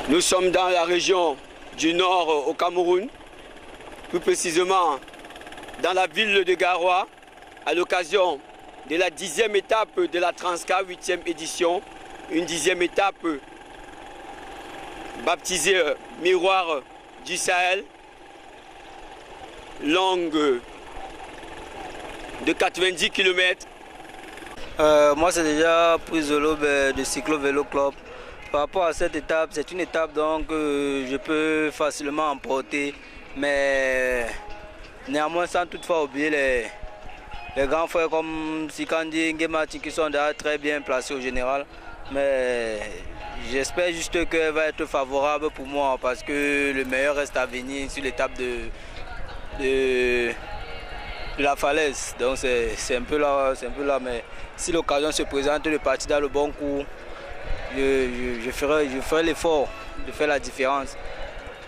Nous sommes dans la région du Nord au Cameroun, plus précisément dans la ville de Garoua, à l'occasion de la 10e étape de la Transca, 8e édition, une 10e étape baptisée Miroir du Sahel, longue de 90 km. Moi, c'est déjà prise de l'aube de Cyclo Vélo Club. Par rapport à cette étape, c'est une étape donc je peux facilement emporter, mais néanmoins sans toutefois oublier les grands frères comme Sikandi et Nguemati qui sont déjà très bien placés au général. Mais j'espère juste qu'elle va être favorable pour moi parce que le meilleur reste à venir sur l'étape de la falaise. Donc c'est un peu là, mais si l'occasion se présente de partir dans le bon cours, je ferai l'effort de faire la différence.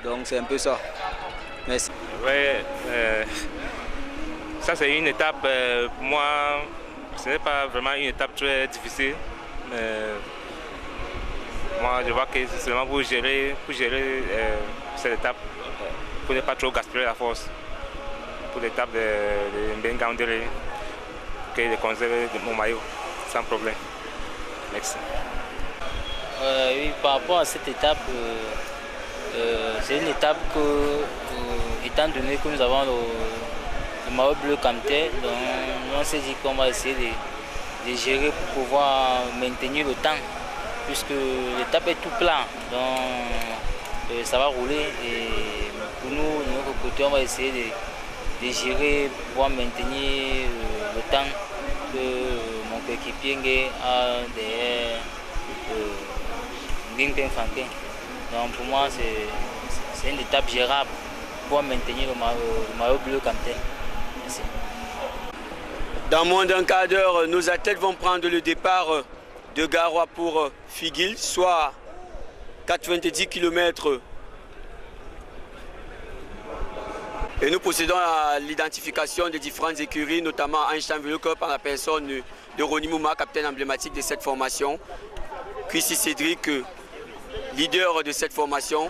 Donc c'est un peu ça. Merci. Ouais, ça c'est une étape, pour moi, ce n'est pas vraiment une étape très difficile. Moi je vois que c'est seulement pour gérer cette étape, pour ne pas trop gaspiller la force. Pour l'étape de Mbengandere, que de conserver mon maillot sans problème. Merci. Oui, par rapport à cette étape, c'est une étape que, étant donné que nous avons le maillot bleu Camtel, on s'est dit qu'on va essayer de gérer pour pouvoir maintenir le temps, puisque l'étape est tout plat, donc ça va rouler. Et pour nous, de notre côté, on va essayer de gérer pour pouvoir maintenir le temps que mon coéquipier a derrière Nguyen Franquin. Donc pour moi, c'est une étape gérable pour maintenir le maillot bleu Camtel. Merci. Dans moins d'un quart d'heure, nos athlètes vont prendre le départ de Garoua pour Figuil, soit 90 km. Et nous procédons à l'identification des différentes écuries, notamment Einstein Vélo Club par la personne de Ronnie Mouma, capitaine emblématique de cette formation. Chrissy Cédric, leader de cette formation.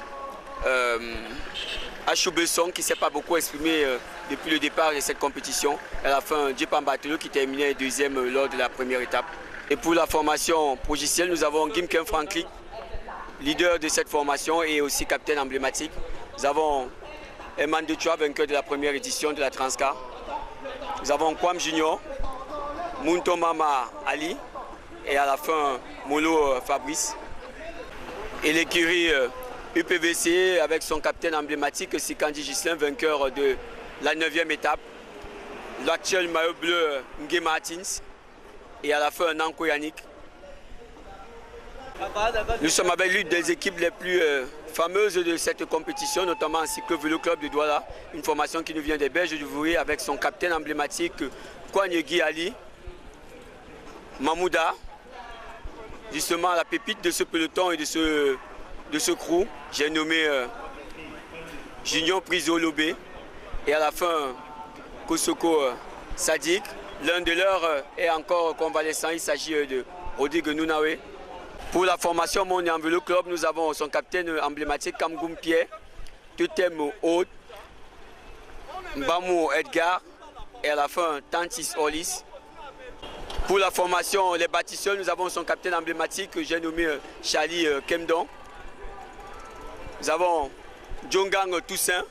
Achou Besson, qui ne s'est pas beaucoup exprimé depuis le départ de cette compétition. À la fin, Djepan Batelou qui terminait deuxième lors de la première étape. Et pour la formation progicielle, nous avons Nguyen Franquin, leader de cette formation et aussi capitaine emblématique. Nous avons Eman Dechua, vainqueur de la première édition de la Transca. Nous avons Kwam Junior, Munto Mama Ali et à la fin Molo Fabrice. Et l'écurie UPVC avec son capitaine emblématique Sikandi Gislin, vainqueur de la 9e étape. L'actuel maillot bleu Nguyen Martins et à la fin Nanko Yannick. Nous sommes avec l'une des équipes les plus fameuses de cette compétition, notamment ainsi que Vélo Club de Douala, une formation qui nous vient des Belges du Vouré avec son capitaine emblématique Kwanyegi Ali, Mamouda, justement la pépite de ce peloton et de ce crew. J'ai nommé Junior Priso Lobé et à la fin Kosoko Sadik. L'un de leurs est encore convalescent, il s'agit de Rodrigue Nounawe. Pour la formation mondiale en Vélo Club, nous avons son capitaine emblématique Kamgoum Pierre, Totem Aude, Mbamou Edgar et à la fin Tantis Olis. Pour la formation les bâtisseurs, nous avons son capitaine emblématique, j'ai nommé Charlie Kemdon. Nous avons Djongang Toussaint,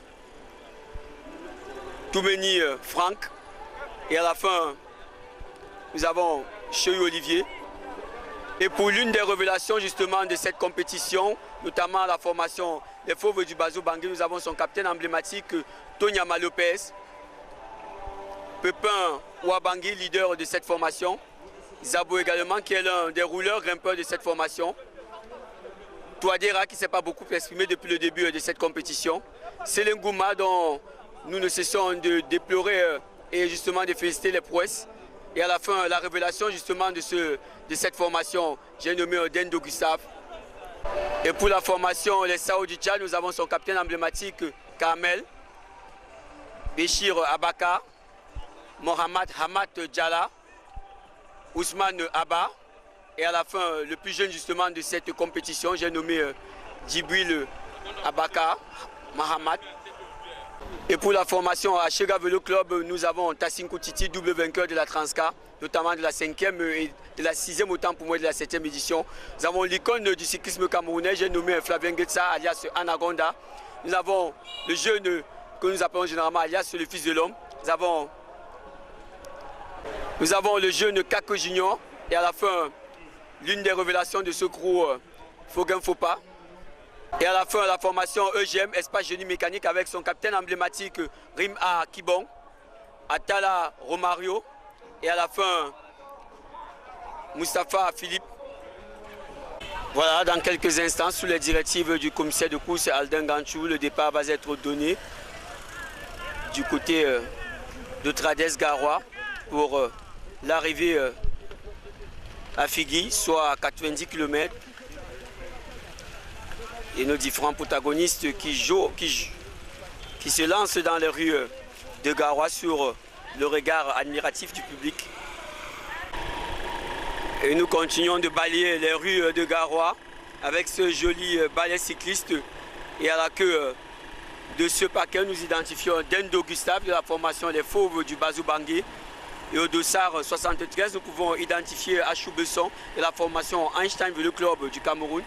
Toumeni Franck et à la fin nous avons Cheyou Olivier. Et pour l'une des révélations justement de cette compétition, notamment la formation des Fauves du Bazou Bangui, nous avons son capitaine emblématique Tonyama Lopez, Pepin Ouabangui, leader de cette formation, Zabo également qui est l'un des rouleurs grimpeurs de cette formation, Touadera qui ne s'est pas beaucoup exprimé depuis le début de cette compétition, Céline Gouma dont nous ne cessons de déplorer et justement de féliciter les prouesses. Et à la fin, la révélation justement de cette formation, j'ai nommé Dendo Gustave. Et pour la formation, les Sao du Tchad, nous avons son capitaine emblématique, Kamel, Béchir Abaka, Mohamed Hamad Djala, Ousmane Abba. Et à la fin, le plus jeune justement de cette compétition, j'ai nommé Djibril Abaka Mahamat. Et pour la formation à Chega Vélo Club, nous avons Tassinkou Titi, double vainqueur de la Transca, notamment de la 5e et de la 6e autant pour moi de la 7e édition. Nous avons l'icône du cyclisme camerounais, j'ai nommé Flavien Getsa alias Anagonda. Nous avons le jeune que nous appelons généralement alias le fils de l'homme. Nous avons le jeune Kako Junior et à la fin, l'une des révélations de ce crew, Foguin Fopa. Et à la fin, la formation EGM, Espace Génie Mécanique avec son capitaine emblématique Rima Kibon, Atala Romario et à la fin, Moustapha Philippe. Voilà, dans quelques instants, sous les directives du commissaire de course Aldin Ganchou, le départ va être donné du côté de Trades Garoua pour l'arrivée à Figui, soit à 90 km. Et nos différents protagonistes qui se lancent dans les rues de Garoua sur le regard admiratif du public. Et nous continuons de balayer les rues de Garoua avec ce joli balai cycliste. Et à la queue de ce paquet, nous identifions Dendo Gustave de la formation Les Fauves du Bazou Bangui. Et au dossard 73, nous pouvons identifier Achou Besson de la formation Einstein Vélo Club du Cameroun.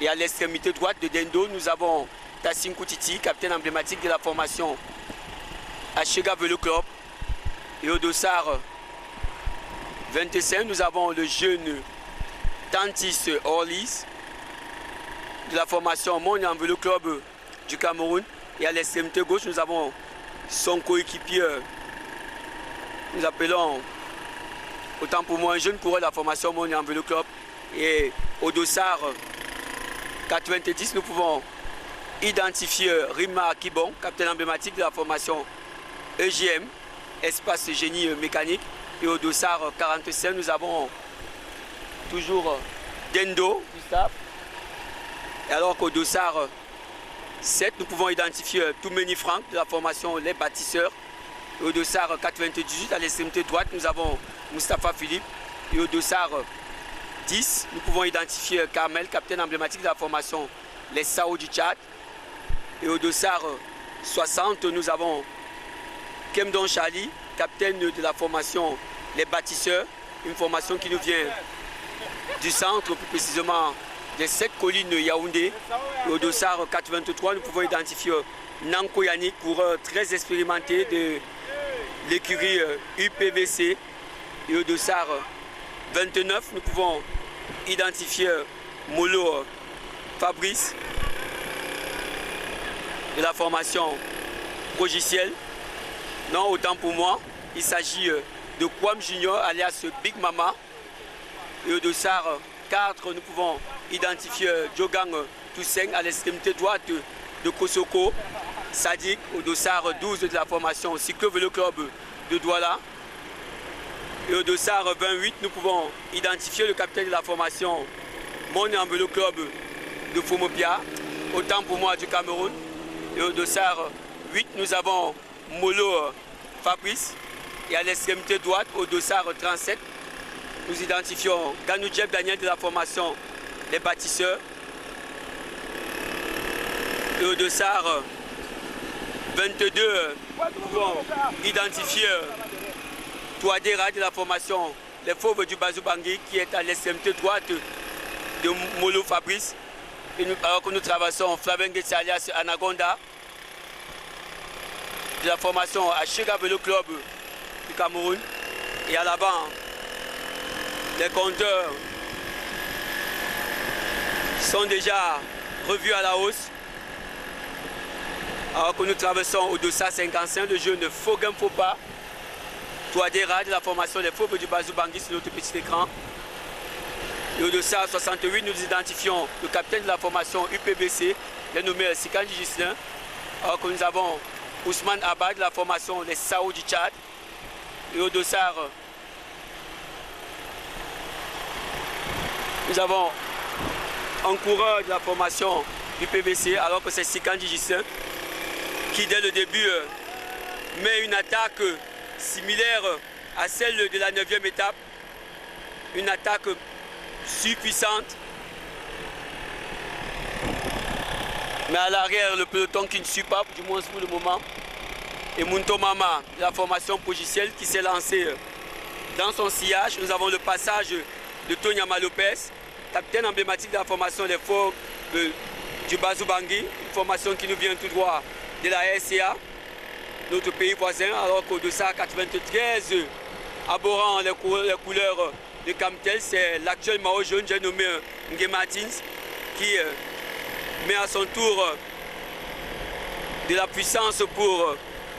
Et à l'extrémité droite de Dendo, nous avons Tassinkou Titi, capitaine emblématique de la formation Achega Vélo Club. Et au dossard 25, nous avons le jeune Tantis Orlis de la formation Monde en Vélo Club du Cameroun. Et à l'extrémité gauche, nous avons son coéquipier, nous appelons autant pour moi un jeune coureur de la formation Monde en Vélo Club. Et au dossard 90, nous pouvons identifier Rima Kibon, capitaine emblématique de la formation EGM, Espace Génie Mécanique. Et au dossard 45, nous avons toujours Dendo Gustave. Et alors qu'au dossard 7, nous pouvons identifier Toumeni Franck de la formation Les Bâtisseurs. Et au dossard 98, à l'extrémité droite, nous avons Moustapha Philippe. Et au dossard 10, nous pouvons identifier Carmel, capitaine emblématique de la formation Les Sao du Tchad. Et au dossard 60, nous avons Kemdon Charlie, capitaine de la formation Les Bâtisseurs, une formation qui nous vient du centre, plus précisément des 7 collines Yaoundé. Et au dossard 83, nous pouvons identifier Nanko Yannick, coureur très expérimenté de l'écurie UPVC. Et au dossard 29, nous pouvons identifier Molo Fabrice de la formation Progiciel. Non, autant pour moi, il s'agit de Kwam Junior alias Big Mama. Et au dossard 4, nous pouvons identifier Djogang Toussaint à l'extrémité droite de Kosoko. Sadik au dossard 12 de la formation Cyclo Vélo Club de Douala. Et au dossard 28, nous pouvons identifier le capitaine de la formation Monde en Vélo Club de Fomopia, autant pour moi du Cameroun. Et au dossard 8, nous avons Molo Fabrice. Et à l'extrémité droite, au dossard 37, nous identifions Ganoudjeb Daniel de la formation Les Bâtisseurs. Et au dossard 22, nous pouvons identifier Touadera de la formation Les Fauves du Bazou Bangui qui est à l'extrémité droite de Molo Fabrice. Et alors que nous traversons Flavien Getsa alias Anagonda de la formation Achega Vélo Club du Cameroun. Et à l'avant, les compteurs sont déjà revus à la hausse. Alors que nous traversons au dossard 55, le jeune Foguin Fopa, Touadera de la formation Les Fauves du Bazou Bangui sur notre petit écran. Et au dossard 68, nous identifions le capitaine de la formation UPBC, le nommé Sikandi Gislin. Alors que nous avons Ousmane Abad de la formation Les Sao du Tchad. Et au dossard, nous avons un coureur de la formation UPBC, alors que c'est Sikandi Gislin qui dès le début met une attaque similaire à celle de la 9e étape. Une attaque puissante. Mais à l'arrière, le peloton qui ne suit pas, du moins pour le moment. Et Munto Mama, la formation Progiciel qui s'est lancée dans son sillage. Nous avons le passage de Tonyama Lopez, capitaine emblématique de la formation des Forts du Bazou Bangui, une formation qui nous vient tout droit de la RCA, notre pays voisin, alors qu'au-delà 93, abhorrant les couleurs de Camtel, c'est l'actuel Mao jeune, j'ai nommé Ngué Martins, qui met à son tour de la puissance pour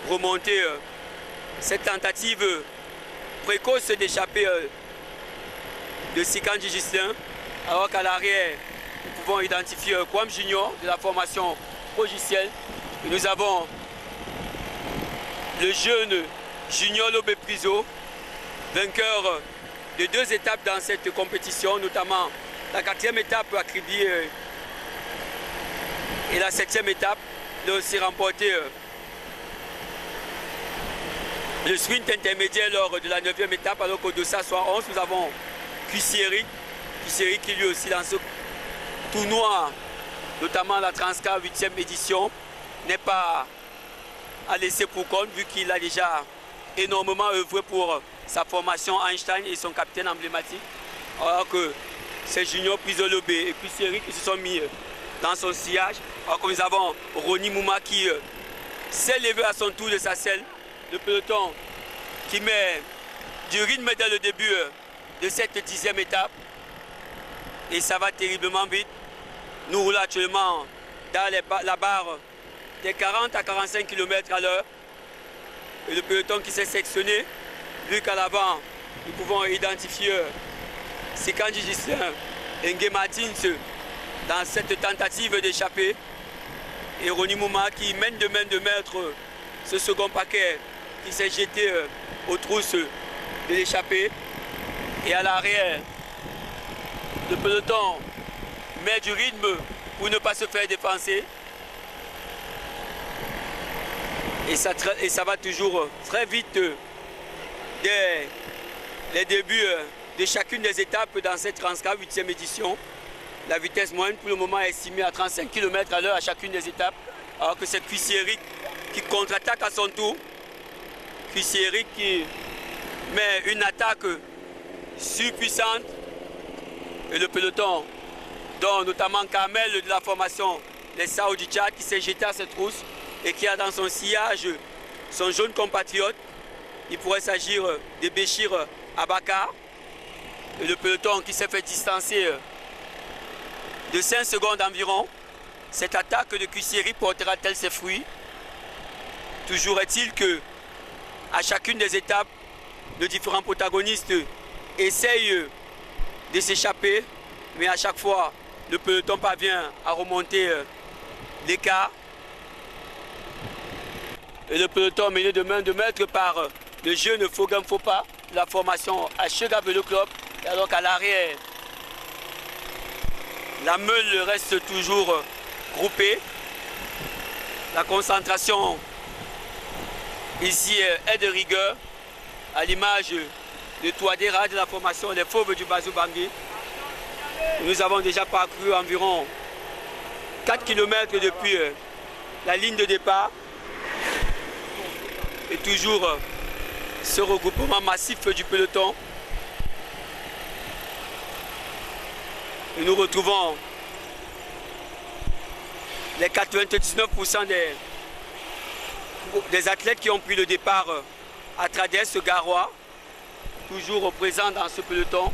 remonter cette tentative précoce d'échapper de Sikandji Gislin, alors qu'à l'arrière, nous pouvons identifier Kwam Junior de la formation Progiciel. Et nous avons le jeune Junior Lobé Priso, vainqueur de 2 étapes dans cette compétition, notamment la 4e étape à Kribi et la 7e étape, de aussi remporter le sprint intermédiaire lors de la 9e étape, alors qu'au dossard soit 11, nous avons Kusieri qui lui aussi dans ce tournoi, notamment la Transcar 8e édition, n'est pas à laisser pour compte vu qu'il a déjà énormément œuvré pour sa formation Einstein et son capitaine emblématique, alors que c'est Junior Prisolobé et Kusieri qui se sont mis dans son sillage, alors que nous avons Roni Mouma qui s'est levé à son tour de sa selle. Le peloton qui met du rythme dès le début de cette 10e étape. Et ça va terriblement vite. Nous roulons actuellement dans la barre des 40 à 45 km à l'heure. Et le peloton qui s'est sectionné, vu qu'à l'avant, nous pouvons identifier Sikandji Gislin et Ngué Martins dans cette tentative d'échapper. Et Roni Mouma qui mène de main de maître ce second paquet qui s'est jeté aux trousses de l'échappée. Et à l'arrière, le peloton met du rythme pour ne pas se faire défoncer. Et ça va toujours très vite dès les débuts de chacune des étapes dans cette Transcar 8e édition. La vitesse moyenne pour le moment est estimée à 35 km à l'heure à chacune des étapes, alors que c'est Kusieri qui contre-attaque à son tour. Kusieri qui met une attaque surpuissante et le peloton, dont notamment Kamel de la formation des Sao du Tchad qui s'est jeté à cette trousse et qui a dans son sillage son jeune compatriote. Il pourrait s'agir de Béchir Abakar et le peloton qui s'est fait distancer de 5 secondes environ. Cette attaque de Kusieri portera-t-elle ses fruits? Toujours est-il que à chacune des étapes, les différents protagonistes essayent de s'échapper, mais à chaque fois, le peloton parvient à remonter l'écart. Et le peloton mené de main de maître par le jeune Fogam Fopa, la formation Ashega Vélo Club, alors qu'à l'arrière, la meule reste toujours groupée. La concentration ici est de rigueur, à l'image de Touadéra de la formation des Fauves du Bazou Bangui. Nous avons déjà parcouru environ 4 km depuis la ligne de départ. Et toujours ce regroupement massif du peloton. Et nous retrouvons les 99% des athlètes qui ont pris le départ à Trades, ce Garois, toujours présent dans ce peloton.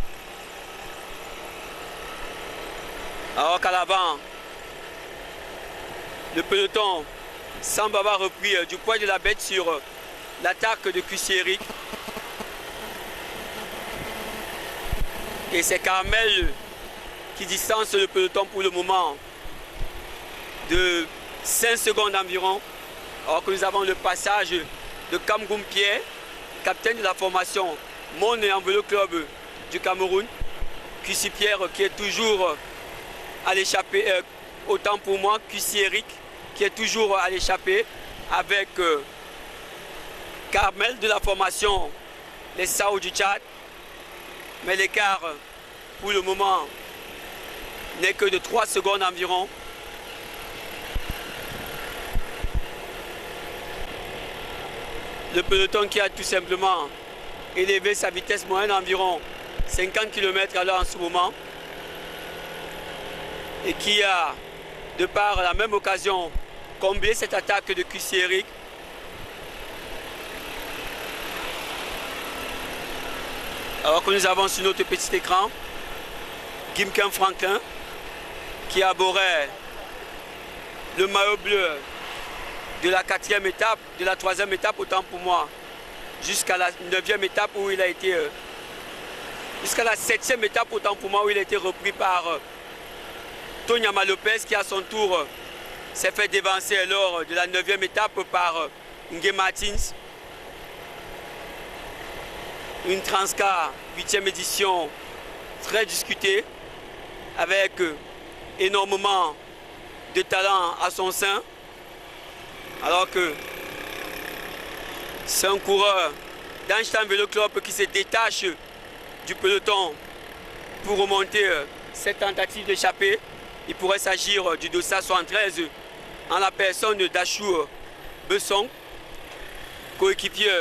Alors qu'à l'avant, le peloton semble avoir repris du poids de la bête sur l'attaque de Kusieri. Et c'est Carmel qui distance le peloton pour le moment de 5 secondes environ. Alors que nous avons le passage de Kamgoum Pierre, capitaine de la formation Monde et Vélo Club du Cameroun. Kusi Pierre qui est toujours à l'échappée, autant pour moi, Kusieri qui est toujours à l'échappée avec Carmel de la formation les Sao du Tchad. Mais l'écart pour le moment n'est que de 3 secondes environ. Le peloton qui a tout simplement élevé sa vitesse moyenne d'environ 50 km/h en ce moment et qui a, de par la même occasion, comblé cette attaque de QC Eric. Alors que nous avons sur notre petit écran Gimken Franklin qui arborait le maillot bleu de la 4e étape, de la 3e étape autant pour moi, jusqu'à la 9e étape où il a été, jusqu'à la 7e étape autant pour moi où il a été repris par Tonyama Lopez qui à son tour s'est fait dévancer lors de la 9e étape par Nge Martins. Une Transcar 8e édition très discutée avec énormément de talent à son sein, alors que c'est un coureur d'Einstein Vélo Club qui se détache du peloton pour remonter cette tentative d'échapper. Il pourrait s'agir du dossard 73 en la personne d'Achou Besson, coéquipier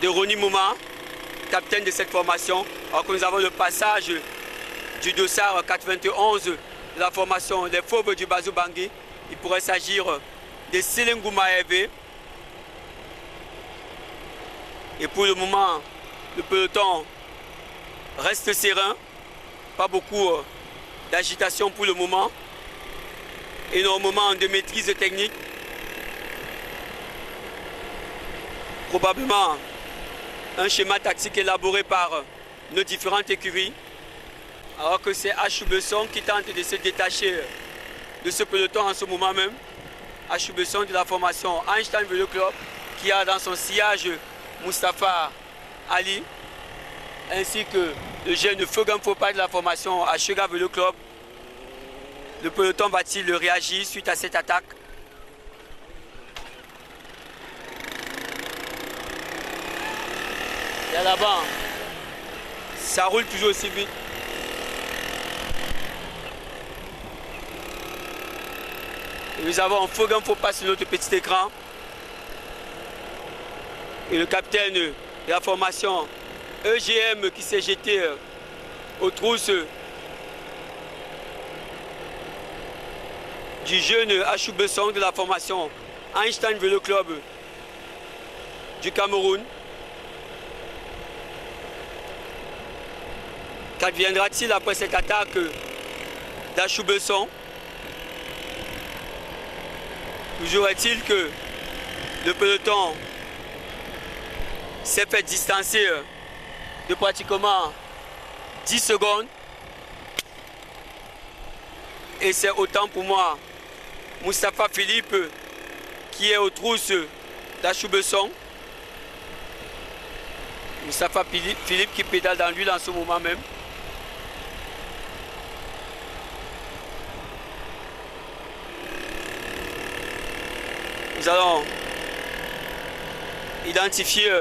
de Ronnie Mouma, capitaine de cette formation. Alors que nous avons le passage du dossard 91 de la formation des Fauves du Bazou Bangui. Il pourrait s'agir de Selengouma Hervé. Et pour le moment, le peloton reste serein. Pas beaucoup d'agitation pour le moment. Énormément de maîtrise technique. Probablement un schéma tactique élaboré par nos différentes écuries. Alors que c'est Achou Besson qui tente de se détacher de ce peloton en ce moment même. Achou Besson de la formation Einstein Vélo Club qui a dans son sillage Moustapha Ali ainsi que le jeune Fogan Fopa de la formation Ashura Vélo Club. Le peloton va-t-il réagir suite à cette attaque? Et là-bas, ça roule toujours aussi vite. Et nous avons Fogan Fopa sur notre petit écran. Et le capitaine de la formation EGM qui s'est jeté aux trousses du jeune Achou Besson de la formation Einstein Vélo Club du Cameroun. Qu'adviendra-t-il après cette attaque d'Achou Besson? Toujours est-il que le peloton s'est fait distancer de pratiquement 10 secondes. Et c'est autant pour moi Moustapha Philippe qui est aux trousses d'Achou Besson. Moustapha Philippe qui pédale dans l'huile en ce moment même. Nous allons identifier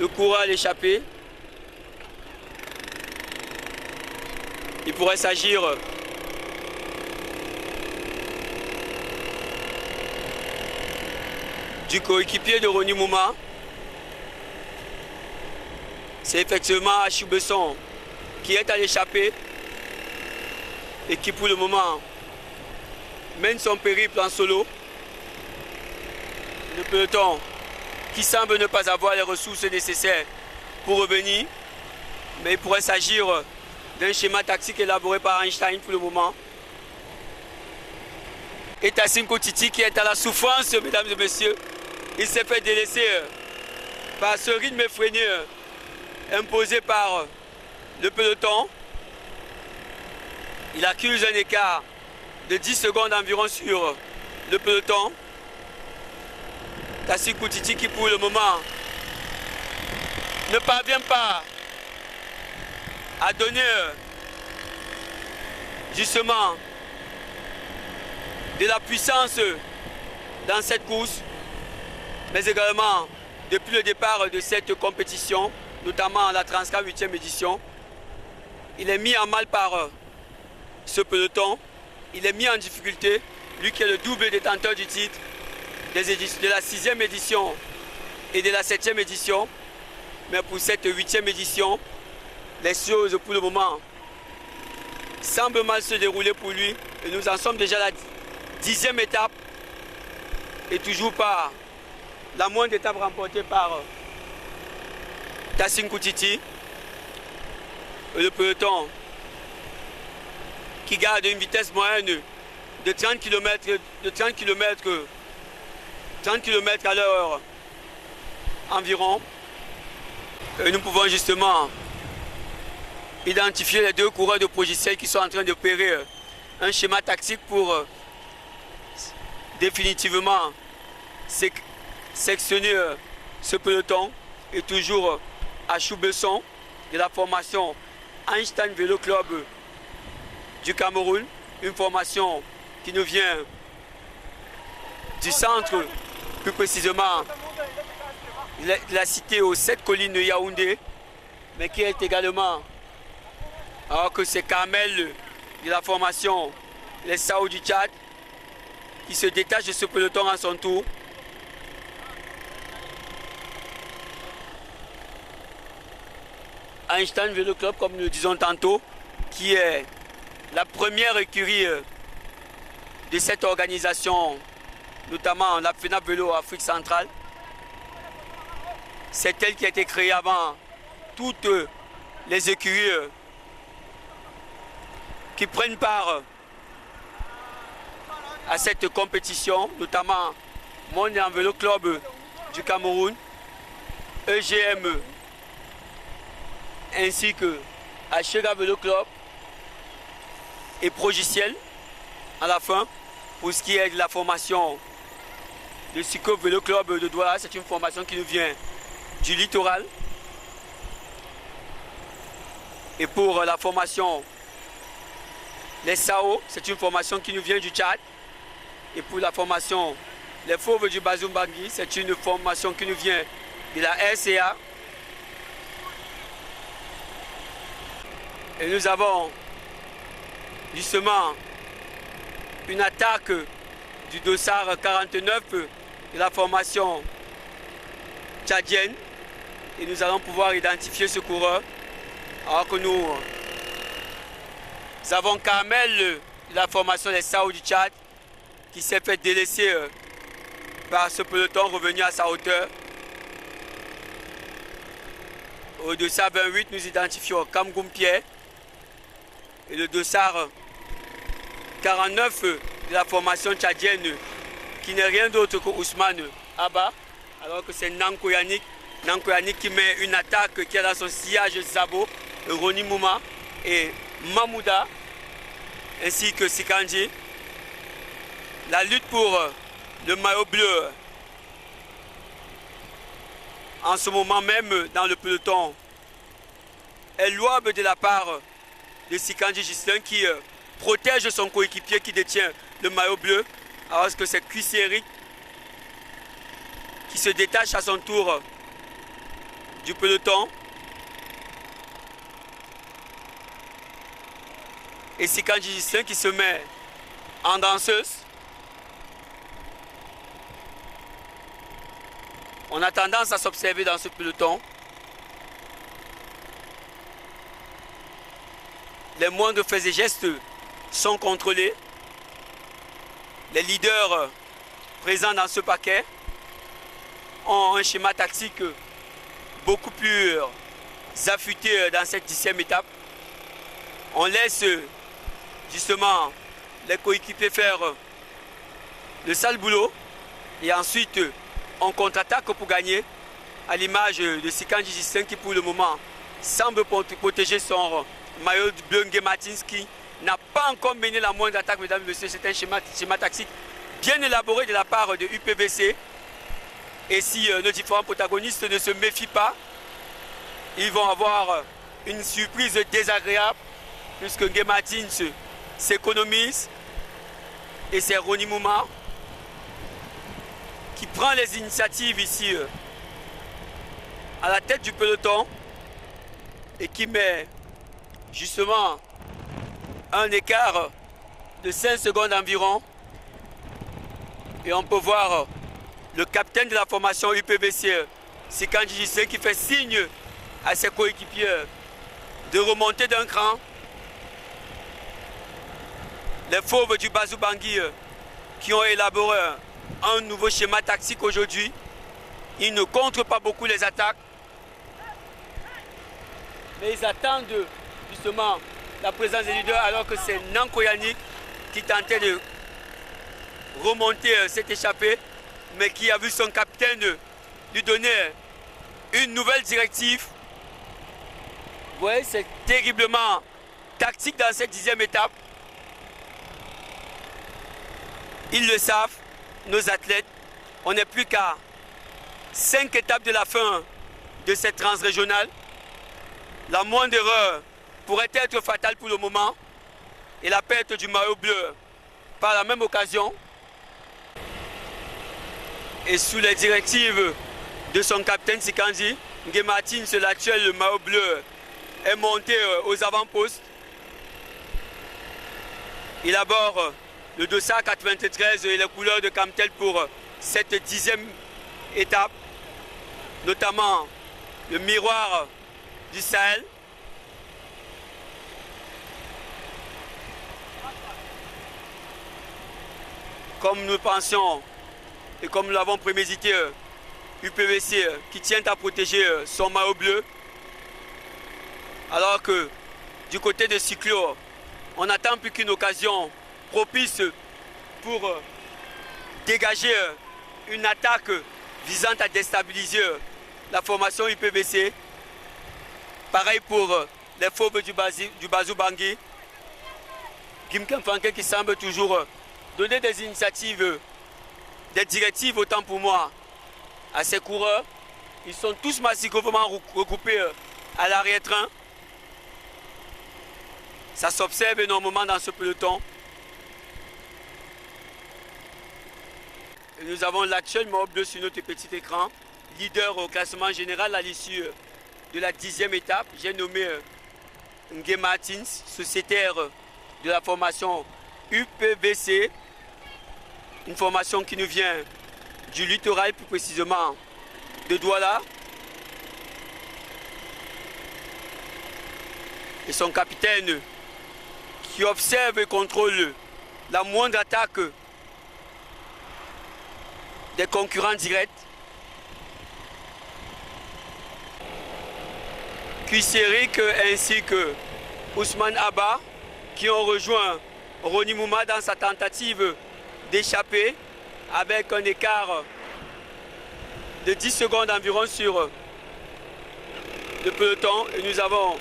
le coureur à l'échappée. Il pourrait s'agir du coéquipier de Ronnie Mouma. C'est effectivement Achou Besson qui est à l'échappée et qui pour le moment mène son périple en solo. Le peloton qui semble ne pas avoir les ressources nécessaires pour revenir, mais il pourrait s'agir d'un schéma tactique élaboré par Einstein pour le moment. Et Tassim Koutiti qui est à la souffrance, mesdames et messieurs. Il s'est fait délaisser par ce rythme effréné imposé par le peloton. Il accuse un écart de 10 secondes environ sur le peloton. Tassim Koutiti qui pour le moment ne parvient pas à donner justement de la puissance dans cette course, mais également depuis le départ de cette compétition, notamment la Transcar 8e édition, il est mis en mal par ce peloton, il est mis en difficulté, lui qui est le double détenteur du titre, de la 6e édition et de la 7e édition. Mais pour cette 8e édition, les choses pour le moment semblent mal se dérouler pour lui. Et nous en sommes déjà à la 10e étape. Et toujours pas la moindre étape remportée par Tassin Koutiti. Le peloton qui garde une vitesse moyenne de 30 km à l'heure environ. Et nous pouvons justement identifier les deux coureurs de Progicel qui sont en train d'opérer un schéma tactique pour définitivement sectionner ce peloton. Et toujours à Choubesson de la formation Einstein Vélo Club du Cameroun, une formation qui nous vient du centre, plus précisément de la cité aux 7 collines de Yaoundé, mais qui est également, alors que c'est Kamel de la formation Les Sao du Tchad, qui se détache de ce peloton à son tour. Einstein Vélo Club, comme nous le disons tantôt, qui est la première écurie de cette organisation, notamment la FENAP Vélo Afrique centrale. C'est elle qui a été créée avant toutes les écuries qui prennent part à cette compétition, notamment Mondial Vélo Club du Cameroun, EGM, ainsi que Achega Vélo Club et Progiciel à la fin. Pour ce qui est de la formation de Siko Vélo Club de Douala, c'est une formation qui nous vient du littoral. Et pour la formation Les Sao, c'est une formation qui nous vient du Tchad. Et pour la formation Les Fauves du Bazoum-Bangui, c'est une formation qui nous vient de la RCA. Et nous avons justement une attaque du dossard 49 de la formation tchadienne. Et nous allons pouvoir identifier ce coureur. Alors que nous avons Kamel de la formation des Sao du Tchad qui s'est fait délaisser par ce peloton revenu à sa hauteur. Au dossard 28, nous identifions Kamgoum Pierre. Et le dossard 49 de la formation tchadienne qui n'est rien d'autre que Ousmane Abba, alors que c'est Nanko Yannick qui met une attaque qui a dans son sillage Zabo, Roni Mouma et Mamouda, ainsi que Sikanji. La lutte pour le maillot bleu en ce moment même dans le peloton est louable de la part de Sikanji Gislain qui protège son coéquipier qui détient le maillot bleu, alors que c'est Cuissé Eric qui se détache à son tour du peloton. Et Sikanji Gislain qui se met en danseuse. On a tendance à s'observer dans ce peloton. Les moindres faits et gestes sont contrôlés. Les leaders présents dans ce paquet ont un schéma tactique beaucoup plus affûté dans cette 10e étape. On laisse justement les coéquipiers faire le sale boulot et ensuite on contre-attaque pour gagner, à l'image de Sikanji Gislain qui pour le moment semble protéger son maillot bleu. Nguematins qui n'a pas encore mené la moindre attaque, mesdames et messieurs. C'est un schéma tactique bien élaboré de la part de UPVC. Et si nos différents protagonistes ne se méfient pas, ils vont avoir une surprise désagréable, puisque Nguematins s'économise et c'est Roni Mouma qui prend les initiatives ici à la tête du peloton et qui met justement un écart de 5 secondes environ. Et on peut voir le capitaine de la formation UPVC, Sikandji Gissé, qui fait signe à ses coéquipiers de remonter d'un cran. Les fauves du Bazou Bangui qui ont élaboré un nouveau schéma tactique aujourd'hui. Ils ne contrent pas beaucoup les attaques, mais ils attendent justement la présence des leaders, alors que c'est Nanko Yannick qui tentait de remonter cette échappée, mais qui a vu son capitaine lui donner une nouvelle directive. Vous voyez, c'est terriblement tactique dans cette 10e étape. Ils le savent, nos athlètes. On n'est plus qu'à 5 étapes de la fin de cette transrégionale. La moindre erreur pourrait être fatale pour le moment. Et la perte du maillot bleu par la même occasion. Et sous les directives de son capitaine Sikandji, Nguematin, l'actuel maillot bleu, est monté aux avant-postes. Il aborde le dossard 93 et les couleurs de Camtel pour cette 10e étape, notamment le miroir du Sahel. Comme nous pensions et comme nous l'avons prémédité, UPVC qui tient à protéger son maillot bleu, alors que du côté de Cyclo, on n'attend plus qu'une occasion propice pour dégager une attaque visant à déstabiliser la formation UPVC. Pareil pour les fauves du Bazou Bangui. Gimken Franke qui semble toujours donner des initiatives, des directives autant pour moi à ses coureurs. Ils sont tous massivement regroupés à l'arrière-train. Ça s'observe énormément dans ce peloton. Et nous avons l'actuel maillot bleu sur notre petit écran, leader au classement général à l'issue de la 10e étape. J'ai nommé Nguematin, sociétaire de la formation UPVC, une formation qui nous vient du littoral, plus précisément de Douala. Et son capitaine qui observe et contrôle la moindre attaque des concurrents directs. Kuiserik ainsi que Ousmane Abba qui ont rejoint Roni Mouma dans sa tentative d'échapper avec un écart de 10 secondes environ sur le peloton. Et nous avons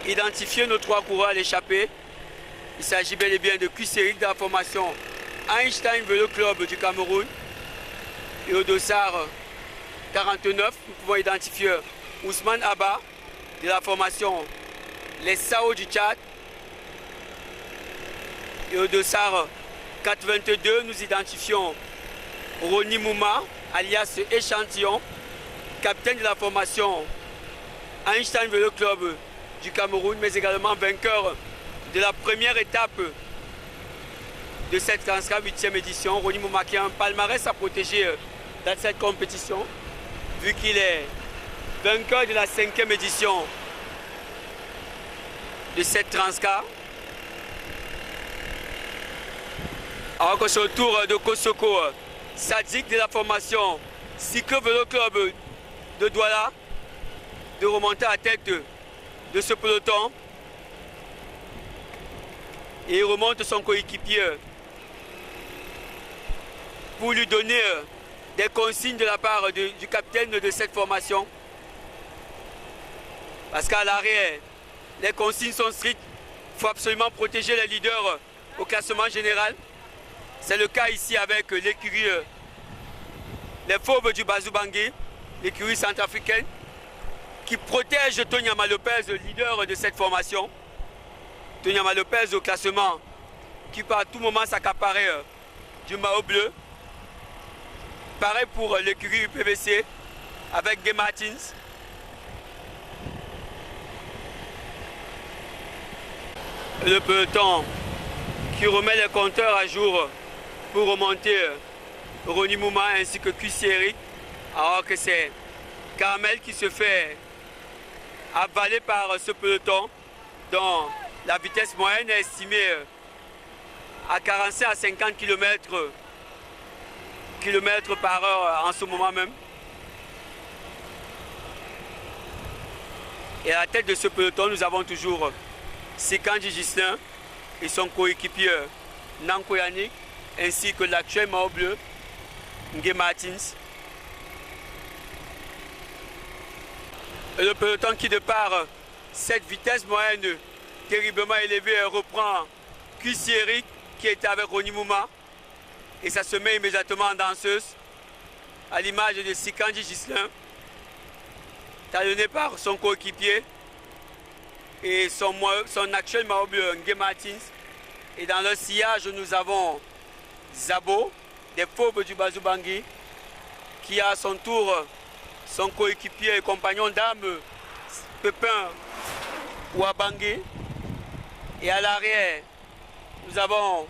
identifié nos 3 coureurs à l'échappée. Il s'agit bel et bien de Kuiserik de la formation Einstein Vélo Club du Cameroun. Et au dossard 49, nous pouvons identifier Ousmane Abba de la formation Les Sao du Tchad. Et au dossard 82, nous identifions Roni Mouma, alias Échantillon, capitaine de la formation Einstein Vélo Club du Cameroun, mais également vainqueur de la première étape de cette Transcar 8e édition. Roni Mouma qui a un palmarès à protéger dans cette compétition, vu qu'il est vainqueur de la 5e édition de cette Transcar. Alors que c'est au tour de Kosoko Sadik de la formation Cyclo Vélo Club de Douala de remonter à la tête de ce peloton. Et il remonte son coéquipier pour lui donner des consignes de la part du capitaine de cette formation. Parce qu'à l'arrière, les consignes sont strictes. Il faut absolument protéger les leaders au classement général. C'est le cas ici avec l'écurie, les fauves du Bazou Bangui, l'écurie centrafricaine, qui protège Tonyama Lopez, le leader de cette formation. Tonyama Lopez au classement, qui peut à tout moment s'accaparer du maillot bleu. Pareil pour l'écurie UPVC avec Guy Martins. Le peloton qui remet les compteurs à jour pour remonter Ronnie Mouma ainsi que QC Eric, alors que c'est Carmel qui se fait avaler par ce peloton dont la vitesse moyenne est estimée à 45 à 50 km par heure en ce moment même. Et à la tête de ce peloton, nous avons toujours Sikandji Ghislain et son coéquipier Nanko Yannick, ainsi que l'actuel maillot bleu, Ngué Martins. Et le peloton qui, de par cette vitesse moyenne terriblement élevée, reprend QC Eric qui était avec Ronnie Mouma. Et ça se met immédiatement en danseuse, à l'image de Sikandji Ghislain, talonné par son coéquipier et son actuel maillot bleu, Ngué Martins. Et dans le sillage, nous avons Zabo, des Fauves du Bazou-Bangui, qui a à son tour son coéquipier et compagnon d'armes, Pépin Ouabangui. Et à l'arrière, nous avons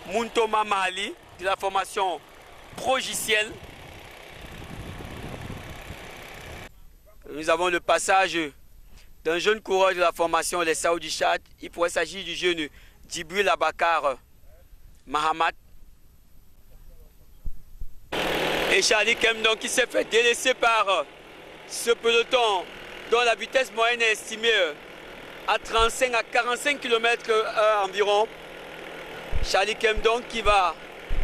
Muntoma Mali de la formation Progiciel. Nous avons le passage d'un jeune coureur de la formation Les Sao du Tchad. Il pourrait s'agir du jeune Djibril Abakar Mahamat. Et Charlie Kemdon qui s'est fait délaisser par ce peloton dont la vitesse moyenne est estimée à 35 à 45 km/h environ. Charlie Kemdon qui va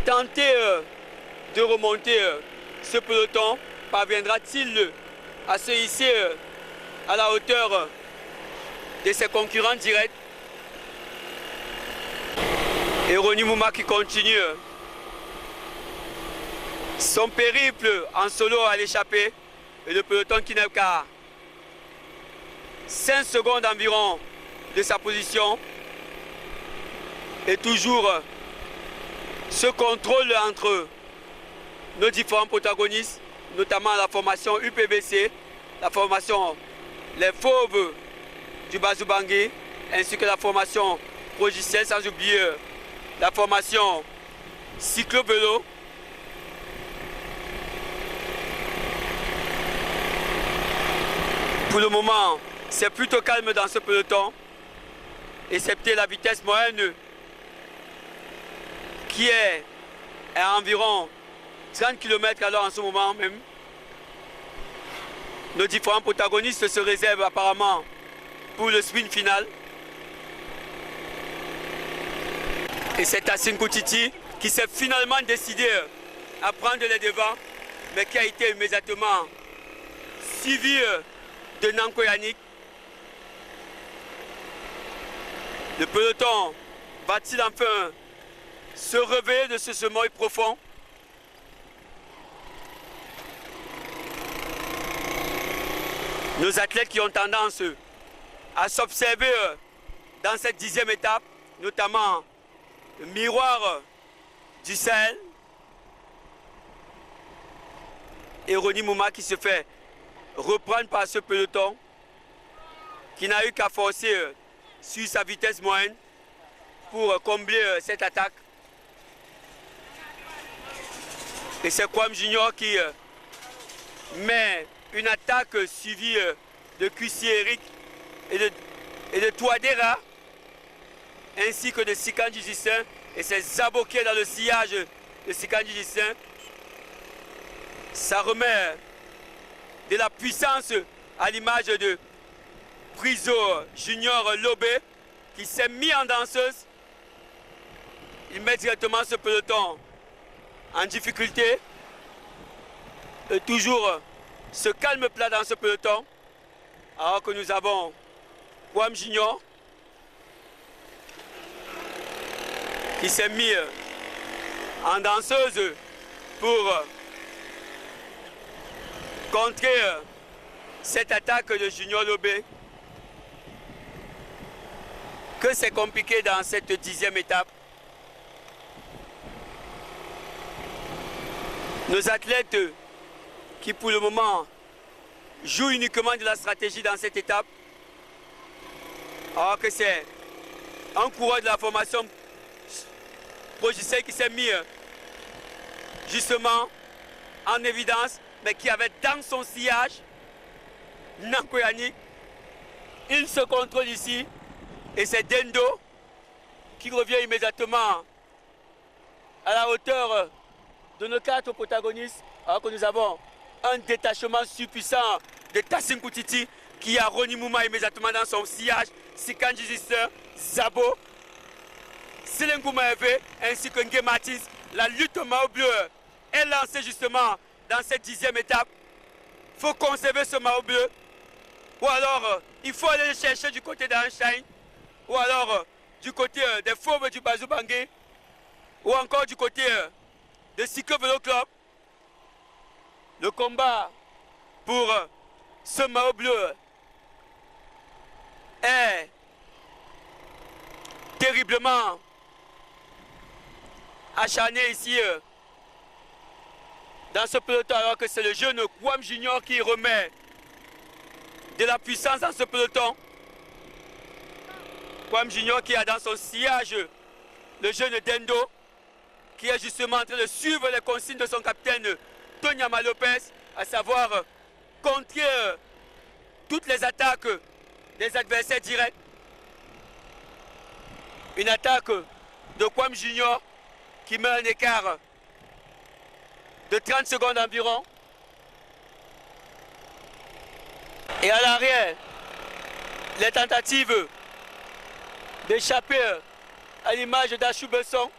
tenter de remonter ce peloton. Parviendra-t-il à se hisser à la hauteur de ses concurrents directs? Et Ronnie Mouma qui continue son périple en solo à l'échappée. Et le peloton qui n'est qu'à 5 secondes environ de sa position. Et toujours ce contrôle entre nos différents protagonistes, notamment la formation UPBC, la formation Les Fauves du Bazou-Bangui, ainsi que la formation Progiciel, sans oublier la formation Cyclo-Vélo. Pour le moment, c'est plutôt calme dans ce peloton, excepté la vitesse moyenne qui est à environ 30 km/h en ce moment même. Nos différents protagonistes se réservent apparemment pour le sprint final. Et c'est Tassine Koutiti qui s'est finalement décidé à prendre les devants, mais qui a été immédiatement suivi de Nanko Yannick. Le peloton va-t-il enfin se réveiller de ce sommeil profond? Nos athlètes qui ont tendance à s'observer dans cette 10e étape, notamment le miroir du Sahel, et Ronnie Mouma qui se fait reprendre par ce peloton, qui n'a eu qu'à forcer sur sa vitesse moyenne pour combler cette attaque. Et c'est Kwame Junior qui met une attaque suivie de QC Eric et de Touadéra, ainsi que de Sikandji Ghislain. Et c'est Zabo qui est dans le sillage de Sikandji Ghislain. Ça remet de la puissance à l'image de Priso Junior Lobé qui s'est mis en danseuse. Il met directement ce peloton en difficulté. Et toujours ce calme plat dans ce peloton. Alors que nous avons Kwame Junior qui s'est mis en danseuse pour contrer cette attaque de Junior Lobé. Que c'est compliqué dans cette 10e étape. Nos athlètes qui pour le moment jouent uniquement de la stratégie dans cette étape, alors que c'est un coureur de la formation Progiciel qui s'est mis justement en évidence, mais qui avait dans son sillage Nanko Yannick. Il se contrôle ici et c'est Dendo qui revient immédiatement à la hauteur de nos 4 protagonistes, alors que nous avons un détachement suffisant de Tassin Koutiti qui a Ronnie Mouma immédiatement dans son sillage, Sikanji Zisser, Zabo, Selengouma Eve ainsi que Nge Martins. La lutte au maillot bleu est lancée justement dans cette 10e étape. Il faut conserver ce maillot bleu, ou alors il faut aller le chercher du côté d'Einstein, ou alors du côté des Fauves du Bazou Bangé, ou encore du côté de Cyclo Vélo Club. Le combat pour ce maillot bleu est terriblement acharné ici dans ce peloton, alors que c'est le jeune Kwam Junior qui remet de la puissance dans ce peloton. Kwam Junior qui a dans son sillage le jeune Dendo qui est justement en train de suivre les consignes de son capitaine Tonyama Lopez, à savoir contrer toutes les attaques des adversaires directs. Une attaque de Kwam Junior qui met un écart de 30 secondes environ. Et à l'arrière, les tentatives d'échapper à l'image d'Achou Besson.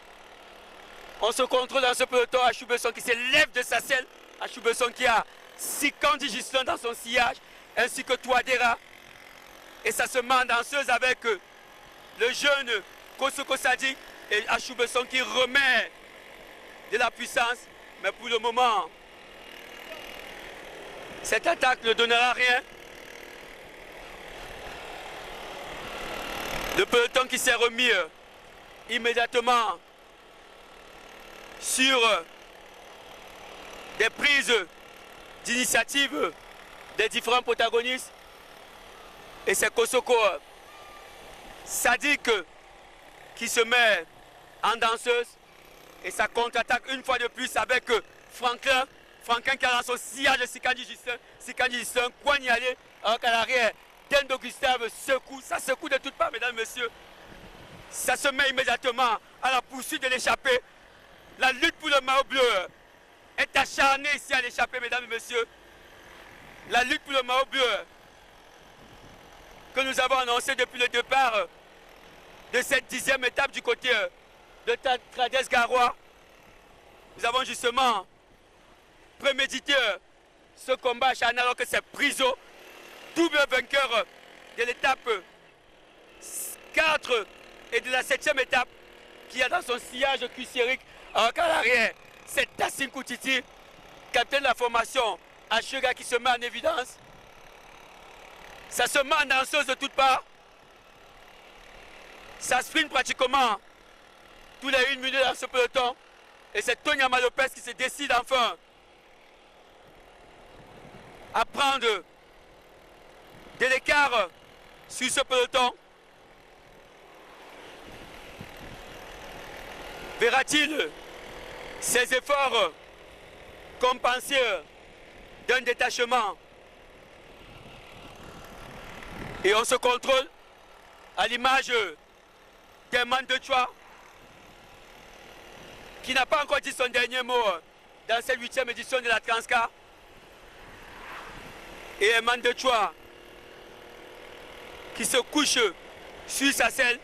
On se contrôle dans ce peloton. Achou Besson qui s'élève de sa selle. Achou Besson qui a Sikandi Gislin dans son sillage, ainsi que Touadéra. Et ça se met en danseuse avec le jeune Kosoko Sadi et Achou Besson qui remet de la puissance. Mais pour le moment, cette attaque ne donnera rien. Le peloton qui s'est remis immédiatement sur des prises d'initiative des différents protagonistes. Et c'est Kosoko Sadik qui se met en danseuse. Et ça contre-attaque une fois de plus avec Franklin. Franklin qui a dans son sillage de Sikandi Justin, Kouanialé, alors qu'à l'arrière, Dendo Gustave secoue. Ça secoue de toutes parts, mesdames et messieurs. Ça se met immédiatement à la poursuite de l'échappée. La lutte pour le maillot bleu est acharnée ici à l'échappée, mesdames et messieurs. La lutte pour le maillot bleu que nous avons annoncé depuis le départ de cette 10e étape du côté de Trades Garoua. Nous avons justement prémédité ce combat acharné alors que c'est Priso, double vainqueur de l'étape 4 et de la 7e étape, qui a dans son sillage cuissérique, alors qu'à l'arrière, c'est Tassin Koutiti, capitaine de la formation Achega, qui se met en évidence. Ça se met en danseuse de toutes parts. Ça sprint pratiquement tous les 1 minute dans ce peloton. Et c'est Tonyama Lopez qui se décide enfin à prendre de l'écart sur ce peloton. Verra-t-il ses efforts compensés d'un détachement? Et on se contrôle à l'image d'Eman de Chua, qui n'a pas encore dit son dernier mot dans cette 8e édition de la Transcar. Et Eman de Chua qui se couche sur sa selle.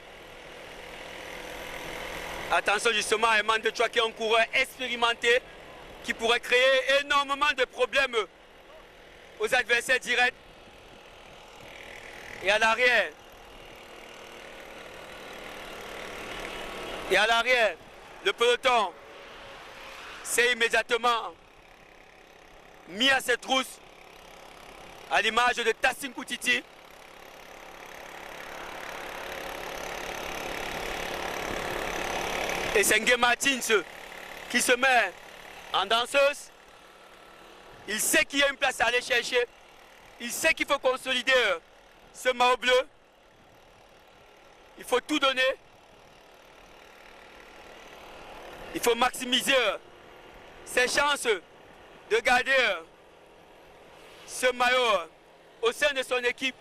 Attention justement à Eman de Chua qui est un coureur expérimenté qui pourrait créer énormément de problèmes aux adversaires directs. Et à l'arrière, le peloton s'est immédiatement mis à ses trousses à l'image de Tassin Koutiti. Et c'est Nge Martins qui se met en danseuse. Il sait qu'il y a une place à aller chercher. Il sait qu'il faut consolider ce maillot bleu. Il faut tout donner. Il faut maximiser ses chances de garder ce maillot au sein de son équipe.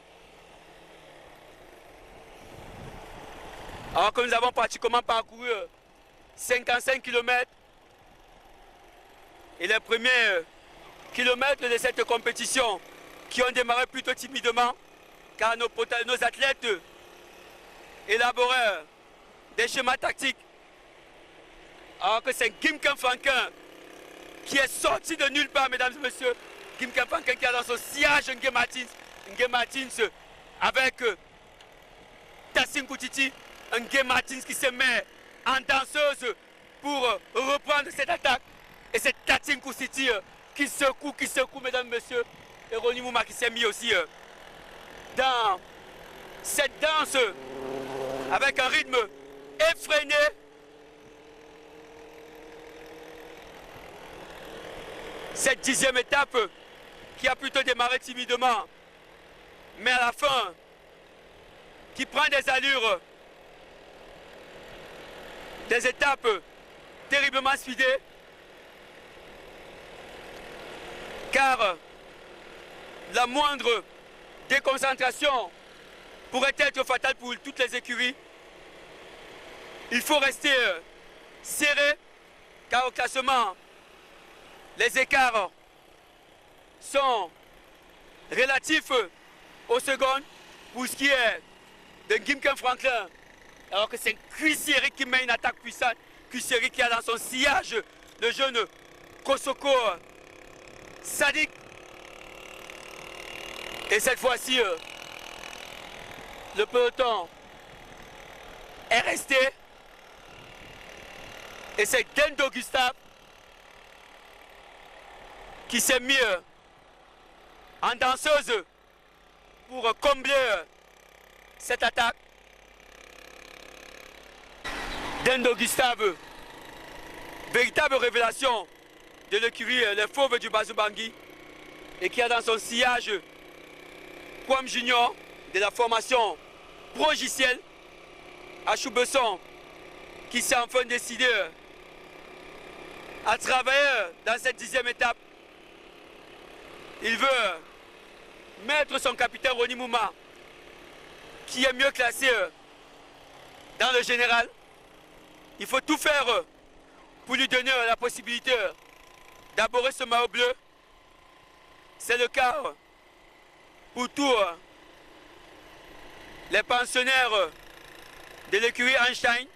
Alors que nous avons pratiquement parcouru 55 km et les premiers kilomètres de cette compétition qui ont démarré plutôt timidement car nos athlètes élaboraient des schémas tactiques. Alors que c'est Kim Franquin qui est sorti de nulle part, mesdames et messieurs. Kim Franquin qui a dans son sillage Nguyen Martins avec Tassine Koutiti. Nguyen Martins qui se met en danseuse pour reprendre cette attaque. Et c'est Tassine Koutiti qui secoue, mesdames et messieurs. Et Ronnie Mouma qui s'est mis aussi dans cette danse avec un rythme effréné. Cette 10e étape qui a plutôt démarré timidement, mais à la fin, qui prend des allures, des étapes terriblement speedées, car la moindre déconcentration pourrait être fatale pour toutes les écuries. Il faut rester serré, car au classement, les écarts sont relatifs aux secondes pour ce qui est de Nguyen Franquin. Alors que c'est Kuiseri qui met une attaque puissante. Kuiseri qui a dans son sillage le jeune Kosoko Sadik. Et cette fois-ci, le peloton est resté. Et c'est Dendo Gustave qui s'est mis en danseuse pour combler cette attaque. Dendo Gustave, véritable révélation de l'écurie Les Fauves du Bazou-Bangui et qui a dans son sillage Kwam Junior de la formation Progiciel à Choubesson qui s'est enfin décidé à travailler dans cette 10e étape. Il veut mettre son capitaine Ronnie Mouma, qui est mieux classé dans le général. Il faut tout faire pour lui donner la possibilité d'aborder ce maillot bleu. C'est le cas pour tous les pensionnaires de l'écurie Einstein.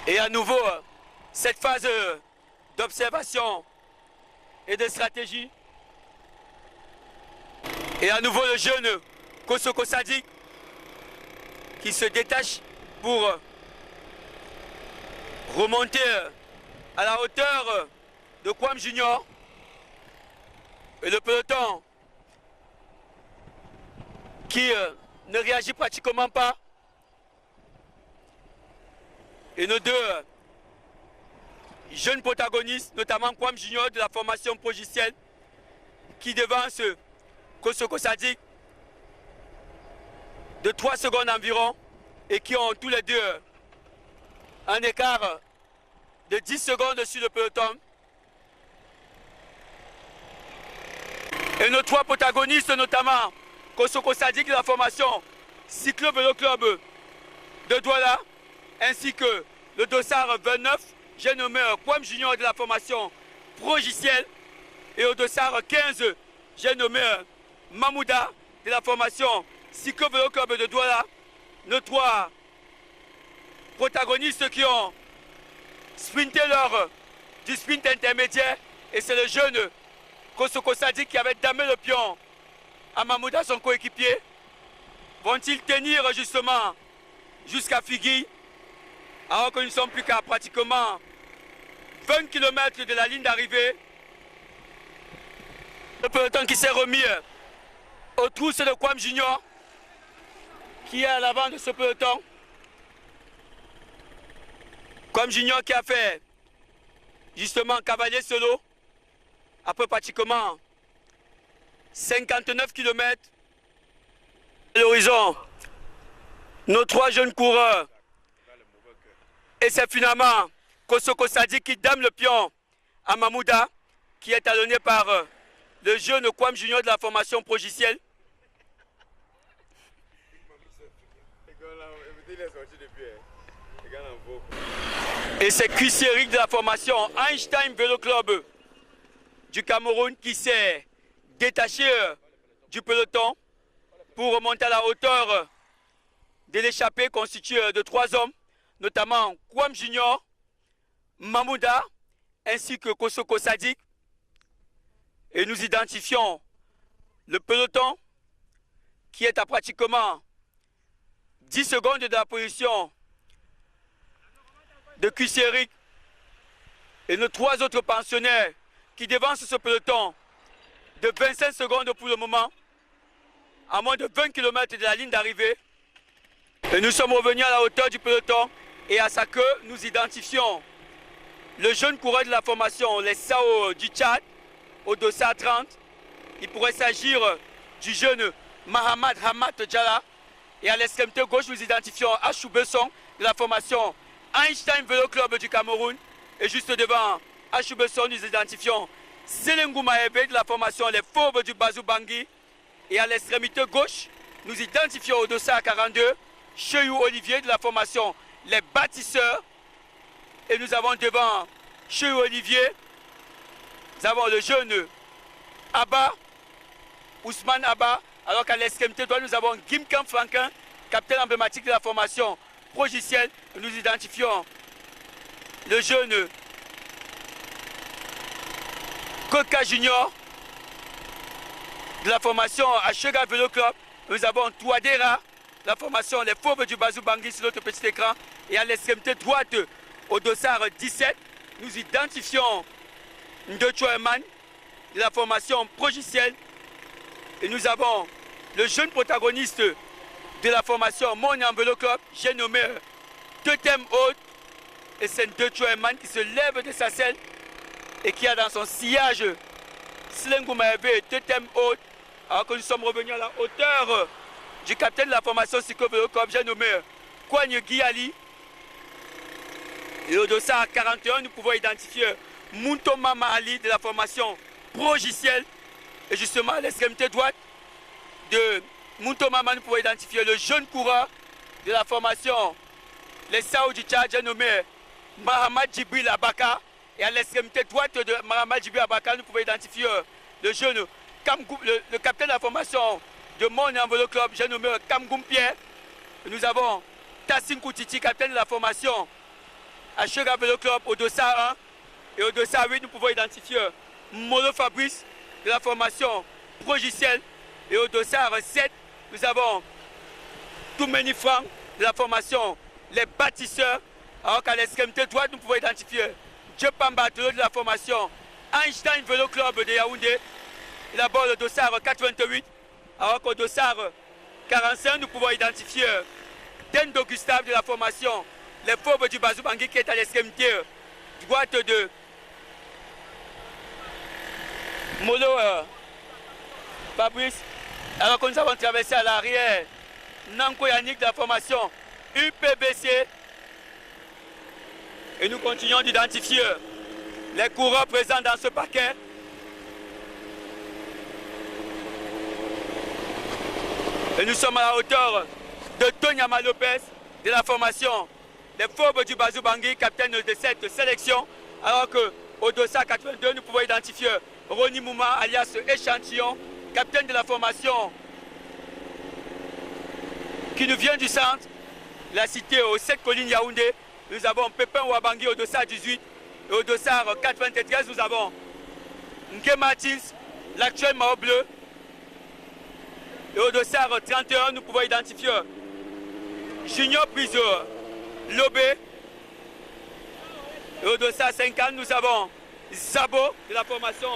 Et à nouveau, cette phase d'observation et de stratégie. Et à nouveau le jeune Kosoko Sadik qui se détache pour remonter à la hauteur de Kwam Junior. Et le peloton qui ne réagit pratiquement pas. Et nos deux jeunes protagonistes, notamment Kwam Junior de la formation Progiciel, qui devance Kosoko Sadik de 3 secondes environ et qui ont tous les deux un écart de 10 secondes sur le peloton. Et nos 3 protagonistes, notamment Kosoko Sadik de la formation Cyclo Vélo Club de Douala, ainsi que le dossard 29, j'ai nommé Kwam Junior de la formation Progiciel, et au dossard 15, j'ai nommé Mamouda de la formation Cyclo Vélo Club de Douala. Nos 3 protagonistes qui ont sprinté lors du sprint intermédiaire, et c'est le jeune Kosoko Sadik qui avait damé le pion à Mamouda, son coéquipier. Vont-ils tenir justement jusqu'à Figui, alors que nous ne sommes plus qu'à pratiquement 20 km de la ligne d'arrivée? Le peloton qui s'est remis aux trousses de Kwam Junior, qui est à l'avant de ce peloton. Kwam Junior qui a fait justement cavalier solo après pratiquement 59 km. À l'horizon, nos 3 jeunes coureurs Et c'est finalement Kosoko Sadi qui dame le pion à Mamouda, qui est talonné par le jeune Kwam Junior de la formation Progiciel. Et c'est Kusieric de la formation Einstein Vélo Club du Cameroun qui s'est détaché du peloton pour remonter à la hauteur de l'échappée constituée de 3 hommes, notamment Kwam Junior, Mamouda ainsi que Kosoko Sadik. Et nous identifions le peloton qui est à pratiquement 10 secondes de la position de Kusieric et nos 3 autres pensionnaires qui devancent ce peloton de 25 secondes pour le moment, à moins de 20 km de la ligne d'arrivée. Et nous sommes revenus à la hauteur du peloton et à sa queue, nous identifions le jeune coureur de la formation, les Sao du Tchad, au dossard 30. Il pourrait s'agir du jeune Mahamad Hamad Djala. Et à l'extrémité gauche, nous identifions Achou Besson de la formation Einstein Vélo Club du Cameroun. Et juste devant Achou Besson, nous identifions Selengou Maebe de la formation Les Fauves du Bazou Bangui. Et à l'extrémité gauche, nous identifions au dossard 42 Cheyou Olivier de la formation Les Bâtisseurs. Et nous avons devant Cheyou Olivier, nous avons le jeune Abba, Ousmane Abba. Alors qu'à l'extrémité droite, nous avons Gimkan Franquin, capitaine emblématique de la formation Progiciel. Nous identifions le jeune Koka Junior de la formation Achega Vélo Club. Nous avons Touadera, la formation Les Fauves du Bazou Bangui sur notre petit écran. Et à l'extrémité droite, au dossard 17, nous identifions Ndocho Eman de la formation Progiciel. Et nous avons le jeune protagoniste de la formation Mon Vélo Club, j'ai nommé Totem Haute. Et c'est Ndocho Eman qui se lève de sa selle et qui a dans son sillage Slengou Maebe et Totem Haute. Alors que nous sommes revenus à la hauteur du capitaine de la formation Cyclo Vélo Club, j'ai nommé Kouagne Guiali. Et au dossard 41, nous pouvons identifier Muntoma Mahali de la formation Progiciel. Et justement, à l'extrémité droite de Muntoma Mahali, nous pouvons identifier le jeune coureur de la formation Les Sao du Tchad, j'ai nommé Mahamad Djibril Abaka. Et à l'extrémité droite de Mahamad Djibril Abaka, nous pouvons identifier le jeune le capitaine de la formation de Mon Vélo Club, j'ai nommé Kamgoum Pierre. Et nous avons Tassin Koutiti, capitaine de la formation Achega Vélo Club au dossard 1. Et au dossard 8, nous pouvons identifier Molo Fabrice de la formation Progiciel. Et au dossard 7, nous avons Toumeni Franck de la formation Les Bâtisseurs. Alors qu'à l'extrémité droite, nous pouvons identifier Djepamba de la formation Einstein Vélo Club de Yaoundé. Et d'abord le dossard 88. Alors qu'au dossard 45, nous pouvons identifier Dendo Gustave de la formation Les Fauves du Bazou Bangui qui est à l'extrémité droite de Molo Fabrice. Alors que nous avons traversé à l'arrière Nanko Yannick de la formation UPBC. Et nous continuons d'identifier les coureurs présents dans ce paquet. Et nous sommes à la hauteur de Tonyama Lopez de la formation Les Fauves du Bazou Bangui, capitaine de cette sélection. Alors qu'au dossard 82, nous pouvons identifier Roni Mouma alias Échantillon, capitaine de la formation qui nous vient du centre, la cité aux 7 collines Yaoundé. Nous avons Pépin Ouabangui au dossard 18. Et au dossard 93, nous avons Nke Martins, l'actuel Mao Bleu. Et au dossard 31, nous pouvons identifier Junior Priso Lobé. Et au dossard 50, nous avons Zabo de la formation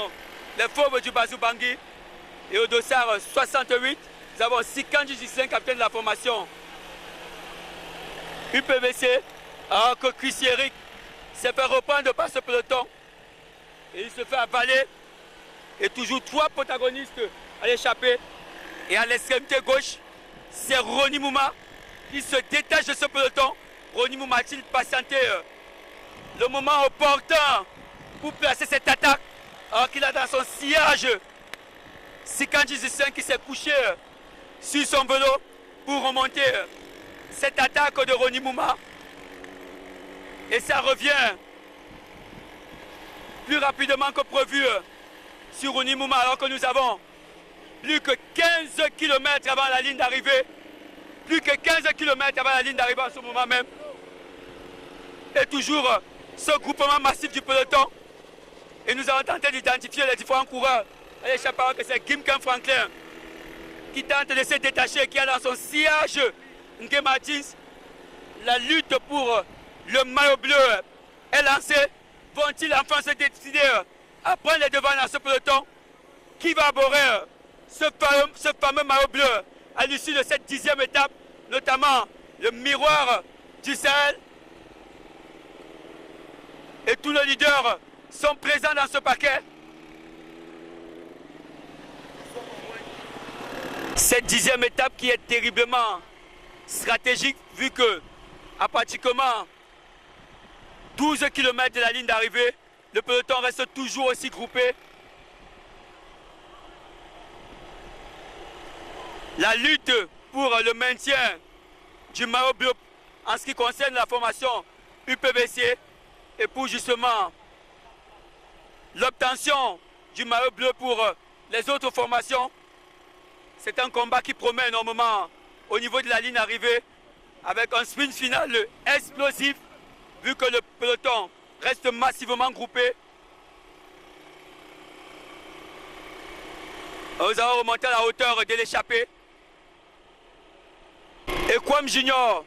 Les Fauves du Bazou Bangui. Et au dossard 68, nous avons Sikanji Gislain, capitaine de la formation UPVC. Alors que Kusieric s'est fait reprendre par ce peloton. Et il se fait avaler. Et toujours 3 protagonistes à l'échappée. Et à l'extrémité gauche, c'est Roni Mouma qui se détache de ce peloton Ronimou a-t-il patienté le moment opportun pour placer cette attaque alors qu'il a dans son sillage Sikandji Zissin qui s'est couché sur son vélo pour remonter cette attaque de Ronimouma. Et ça revient plus rapidement que prévu sur Ronimouma alors que nous avons plus que 15 km avant la ligne d'arrivée. Plus que 15 km avant la ligne d'arrivée en ce moment même. Et toujours ce groupement massif du peloton. Et nous avons tenté d'identifier les différents coureurs. Et l'échappeur que c'est Gimken Franklin qui tente de se détacher, qui a dans son sillage Ngué Martins. La lutte pour le maillot bleu est lancée. Vont-ils enfin se décider à prendre les devants dans ce peloton? Qui va aborder ce fameux maillot bleu à l'issue de cette 10e étape, notamment le miroir du Sahel? Et tous les leaders sont présents dans ce paquet. Cette 10e étape qui est terriblement stratégique vu que à pratiquement 12 km de la ligne d'arrivée, le peloton reste toujours aussi groupé. La lutte pour le maintien du maillot bleu en ce qui concerne la formation UPVC et pour justement l'obtention du maillot bleu pour les autres formations. C'est un combat qui promet énormément au niveau de la ligne d'arrivée avec un sprint final explosif vu que le peloton reste massivement groupé. Nous avons remonté à la hauteur de l'échappée. Et Kwam Junior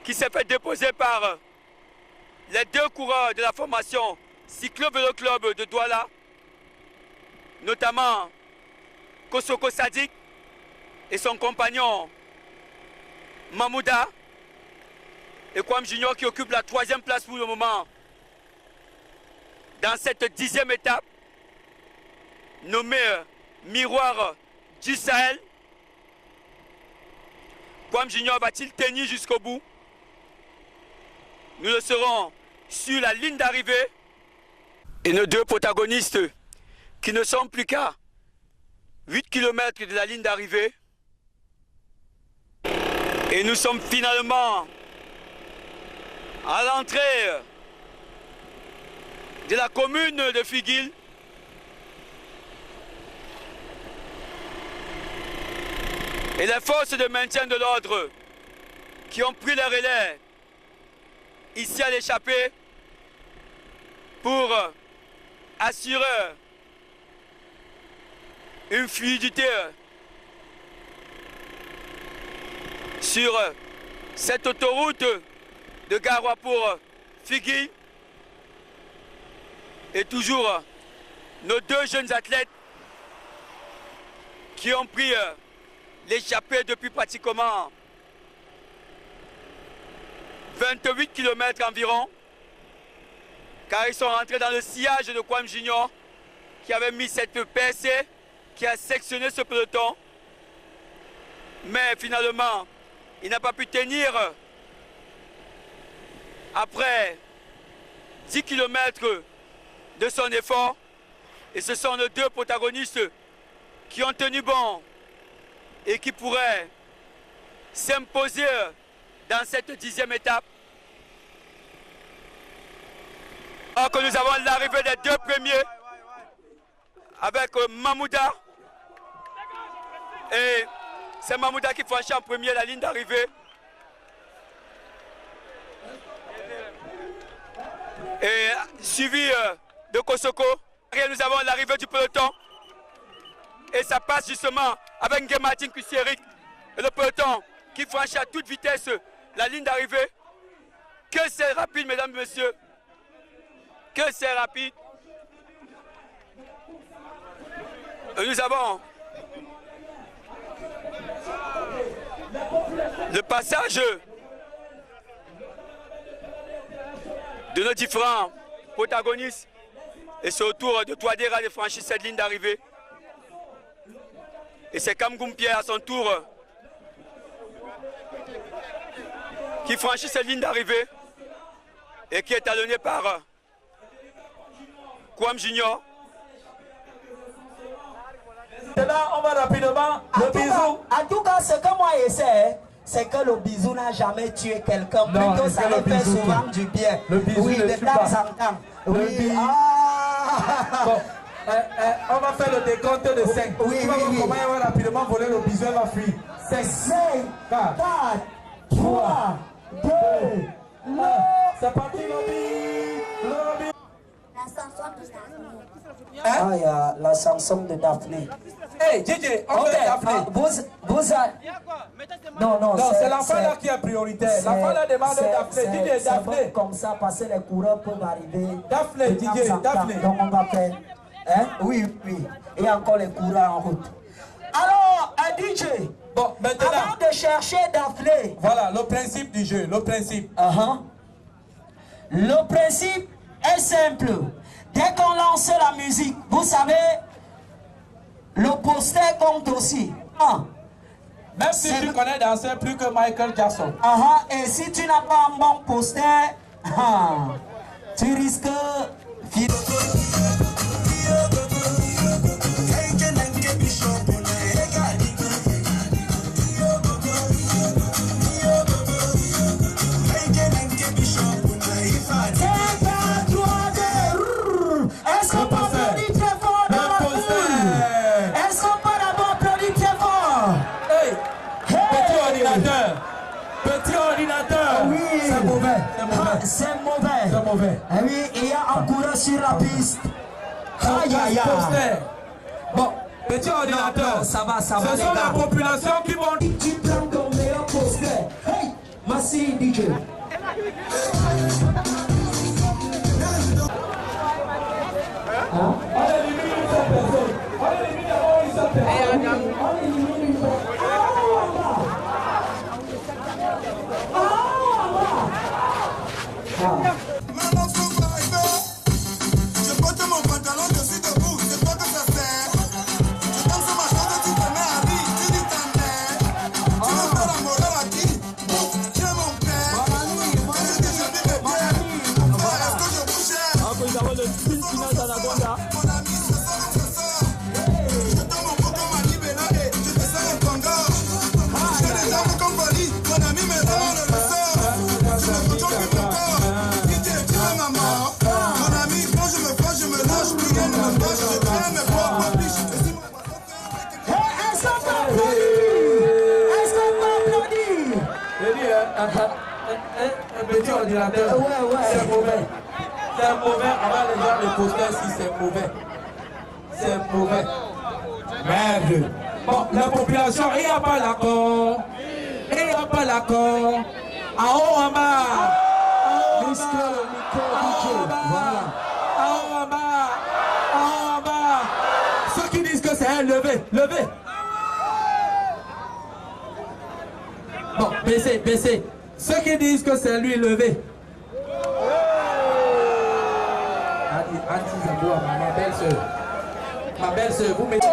qui s'est fait déposer par les deux coureurs de la formation Cyclo Vélo Club de Douala, notamment Kosoko Sadik et son compagnon Mamouda. Et Kwam Junior qui occupe la 3e place pour le moment dans cette 10e étape nommée Miroir du Sahel. Kwam Junior va-t-il tenir jusqu'au bout? Nous le serons sur la ligne d'arrivée. Et nos deux protagonistes qui ne sont plus qu'à 8 km de la ligne d'arrivée. Et nous sommes finalement à l'entrée de la commune de Figuil. Et les forces de maintien de l'ordre qui ont pris le relais ici à l'échappée pour assurer une fluidité sur cette autoroute de Garoua pour Figuil. Et toujours nos deux jeunes athlètes qui ont pris l'échappée depuis pratiquement 28 km environ, car ils sont rentrés dans le sillage de Kwam Junior qui avait mis cette percée qui a sectionné ce peloton. Mais finalement, il n'a pas pu tenir après 10 km de son effort. Et ce sont les deux protagonistes qui ont tenu bon et qui pourraient s'imposer dans cette 10e étape. Alors que nous avons l'arrivée des deux premiers avec Mamouda. Et c'est Mamouda qui franchit en premier la ligne d'arrivée. Et suivi de Kosoko. Et nous avons l'arrivée du peloton. Et ça passe justement avec Ngué Martin Kusieric et le peloton qui franchit à toute vitesse la ligne d'arrivée. Que c'est rapide, mesdames et messieurs. Que c'est rapide. Et nous avons le passage de nos différents protagonistes. Et c'est au tour de Touadéra de franchir cette ligne d'arrivée. Et c'est Kamgoum Pierre à son tour qui franchit cette ligne d'arrivée et qui est talonné par Kwam Junior. Là, on va rapidement le bisou. En tout cas, ce que moi j'essaie, c'est que le bisou n'a jamais tué quelqu'un. Plutôt, ça lui fait souvent du bien. Le bisou oui, de temps en temps. Oui. Bon, on va faire le décompte de 5. Oui, oui. Comment on va rapidement voler le bisou, elle va fuir. 5, 4, 3, 2, 1. C'est parti, lobby. Ah, il y a la chanson de Daphné. Hey, JJ, on fait Daphné. Non, c'est l'enfant là qui est prioritaire. L'enfant là demande Daphné. DJ, Daphné. Comme ça, parce que les coureurs peuvent arriver. Daphné, DJ, Daphné. Donc on va faire. Hein? Oui. Et encore les coureurs en route. Alors, DJ. Bon, maintenant. Avant de chercher Daphné. Voilà, le principe du jeu, le principe. Le principe est simple. Dès qu'on lance la musique, vous savez, le poster compte aussi. Même si tu connais danser plus que Michael Jackson. Et si tu n'as pas un bon poster, tu risques... Est-ce qu'on peut applaudir très fort dans la foule? Est-ce qu'on peut d'abord applaudir très fort? Hey! Petit ordinateur! Oui! C'est mauvais! C'est mauvais! Oui, il y a un coureur sur la piste. Aïe! Bon, petit ordinateur! Non, ça va, ce sont la population qui vont... Tu prends ton meilleur poster. Hey! Merci, DJ! On élimine une seule personne. On élimine d'abord une seule personne. On élimine une seule Maman, faut pas arriver. Je porte mon pantalon, je suis debout. C'est toi que ça sert. Je danse ma chose, tu te mets à rire. Tu dis ta mère. Tu veux faire la morale à qui? Tu es mon père. Est-ce que je vis mes biens? Est-ce que je bouge? Mon ami, ce soir. Je donne mon beau comme Ali Bella et je te sers un conga. J'ai des armes comme Bali. Mon ami me demande le sort. Je ne contrôle plus mon corps. Maman, mon ami, quand je me fâche, je me lâche, plus rien ne me fâche, je crée mes propres biches. Est-ce qu'on peut applaudir? Est-ce qu'on peut applaudir? Je dis, un petit ordinateur, c'est mauvais. C'est mauvais, avant les gens de poster si c'est mauvais. C'est mauvais. Merde. Bon, la population, il n'y a pas l'accord. Il n'y a pas l'accord. En haut, en bas. En bas. Ceux qui disent que c'est un levé. Bon, baissez. Ceux qui disent que c'est lui, levé. Ma belle-sœur, vous mettez...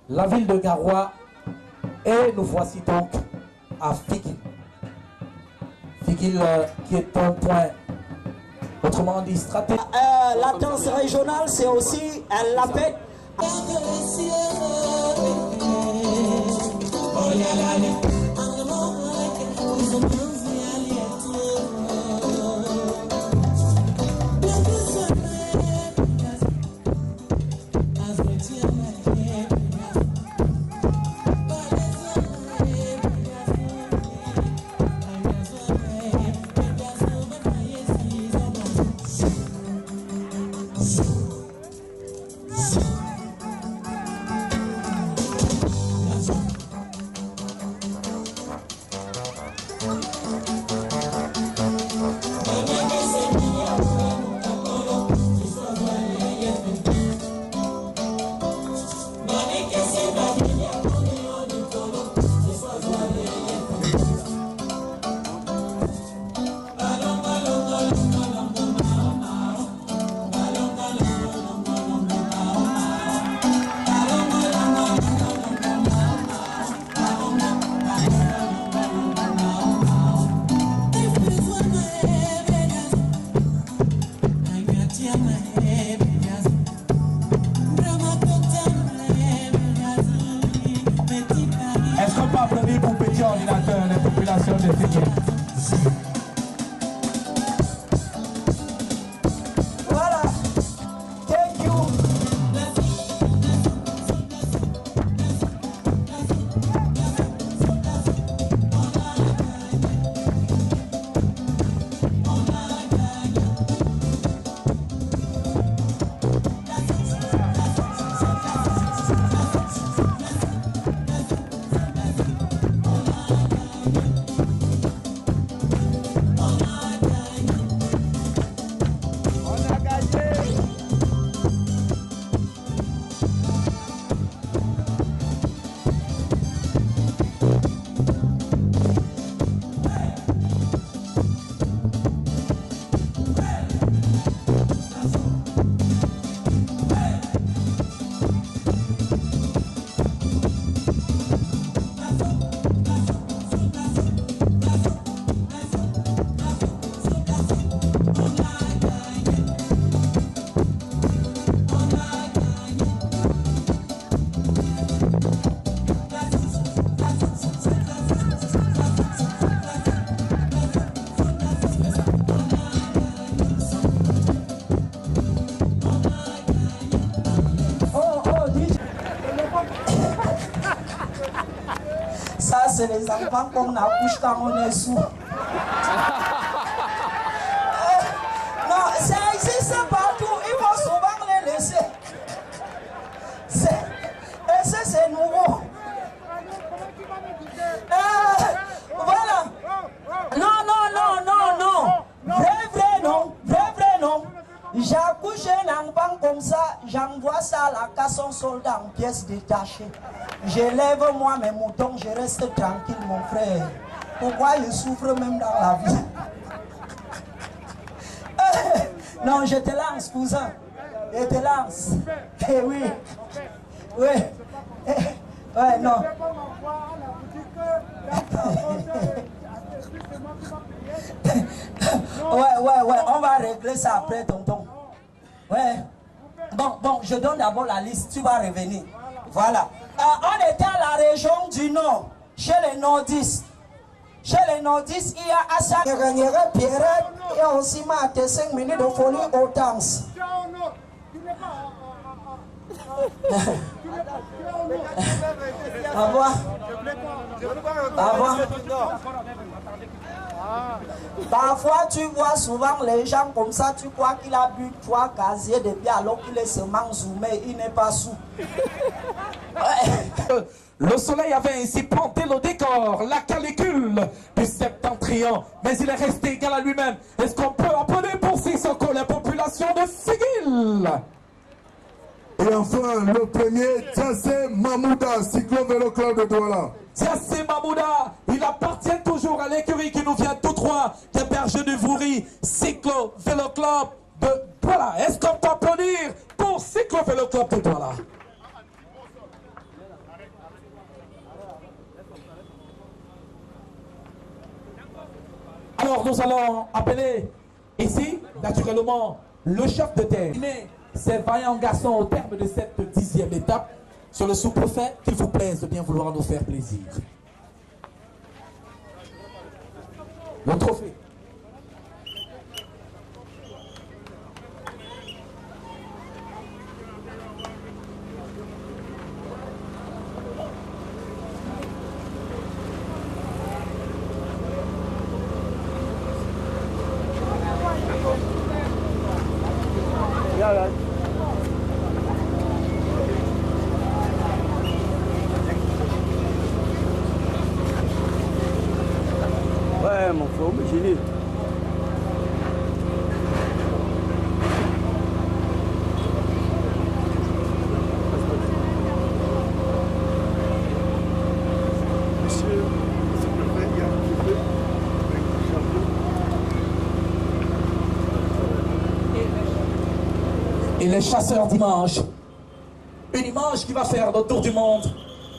La ville de Garoua, et nous voici donc à Figuil. Figuil qui est un point, autrement dit, stratégique. La danse régionale, c'est aussi la fête. Est-ce qu'on peut applaudir pour Petit Ordinateur, les populations de Figuil? Voilà. Thank you. Ça, c'est les enfants qu'on accouche quand on est sourd. Non, ça existe partout. Il faut souvent les laisser. Et ça, c'est nouveau. Voilà. Non, non, non, non, non. Vrai non. Vrai non. J'accouche un enfant comme ça, j'envoie ça à la casse en soldat en pièces détachées. J'élève moi mes moutons, je reste tranquille mon frère. Pourquoi je souffre même dans la vie? Non, je te lance cousin. Je te lance. Eh oui. Oui. Ouais, non. Ouais, on va régler ça après, tonton. Ouais. Bon, je donne d'abord la liste, tu vas revenir. Voilà. On était à la région du Nord, chez les nordistes. Chez les nordistes, il y a Assa Pierrette et aussi Maté 5 minutes de folie au temps. Au revoir. Au revoir. Parfois, tu vois souvent les gens comme ça, tu crois qu'il a bu 3 casiers de bière alors qu'il est seulement zoomé, il n'est pas sous. Le soleil avait ainsi planté le décor, la calicule du septentrion, mais il est resté égal à lui-même. Est-ce qu'on peut appeler pour Sissoko la population de Figuil? Et enfin, le premier, Tiassé Mamouda, Cyclo Vélo Club de Douala. Tiassé Mamouda, il appartient toujours à l'écurie qui nous vient tout droit des berges du Voury, Cyclo Vélo Club de Douala. Est-ce qu'on peut applaudir pour Cyclo Vélo Club de Douala? Alors nous allons appeler ici, naturellement, le chef de terre. Ces vaillants garçons au terme de cette 10e étape sur le sous-préfet, qu'il vous plaise de bien vouloir nous faire plaisir. Le trophée. Ouais, mon frère, mais j'ai dit. Et les chasseurs dimanche. Une image qui va faire le tour du monde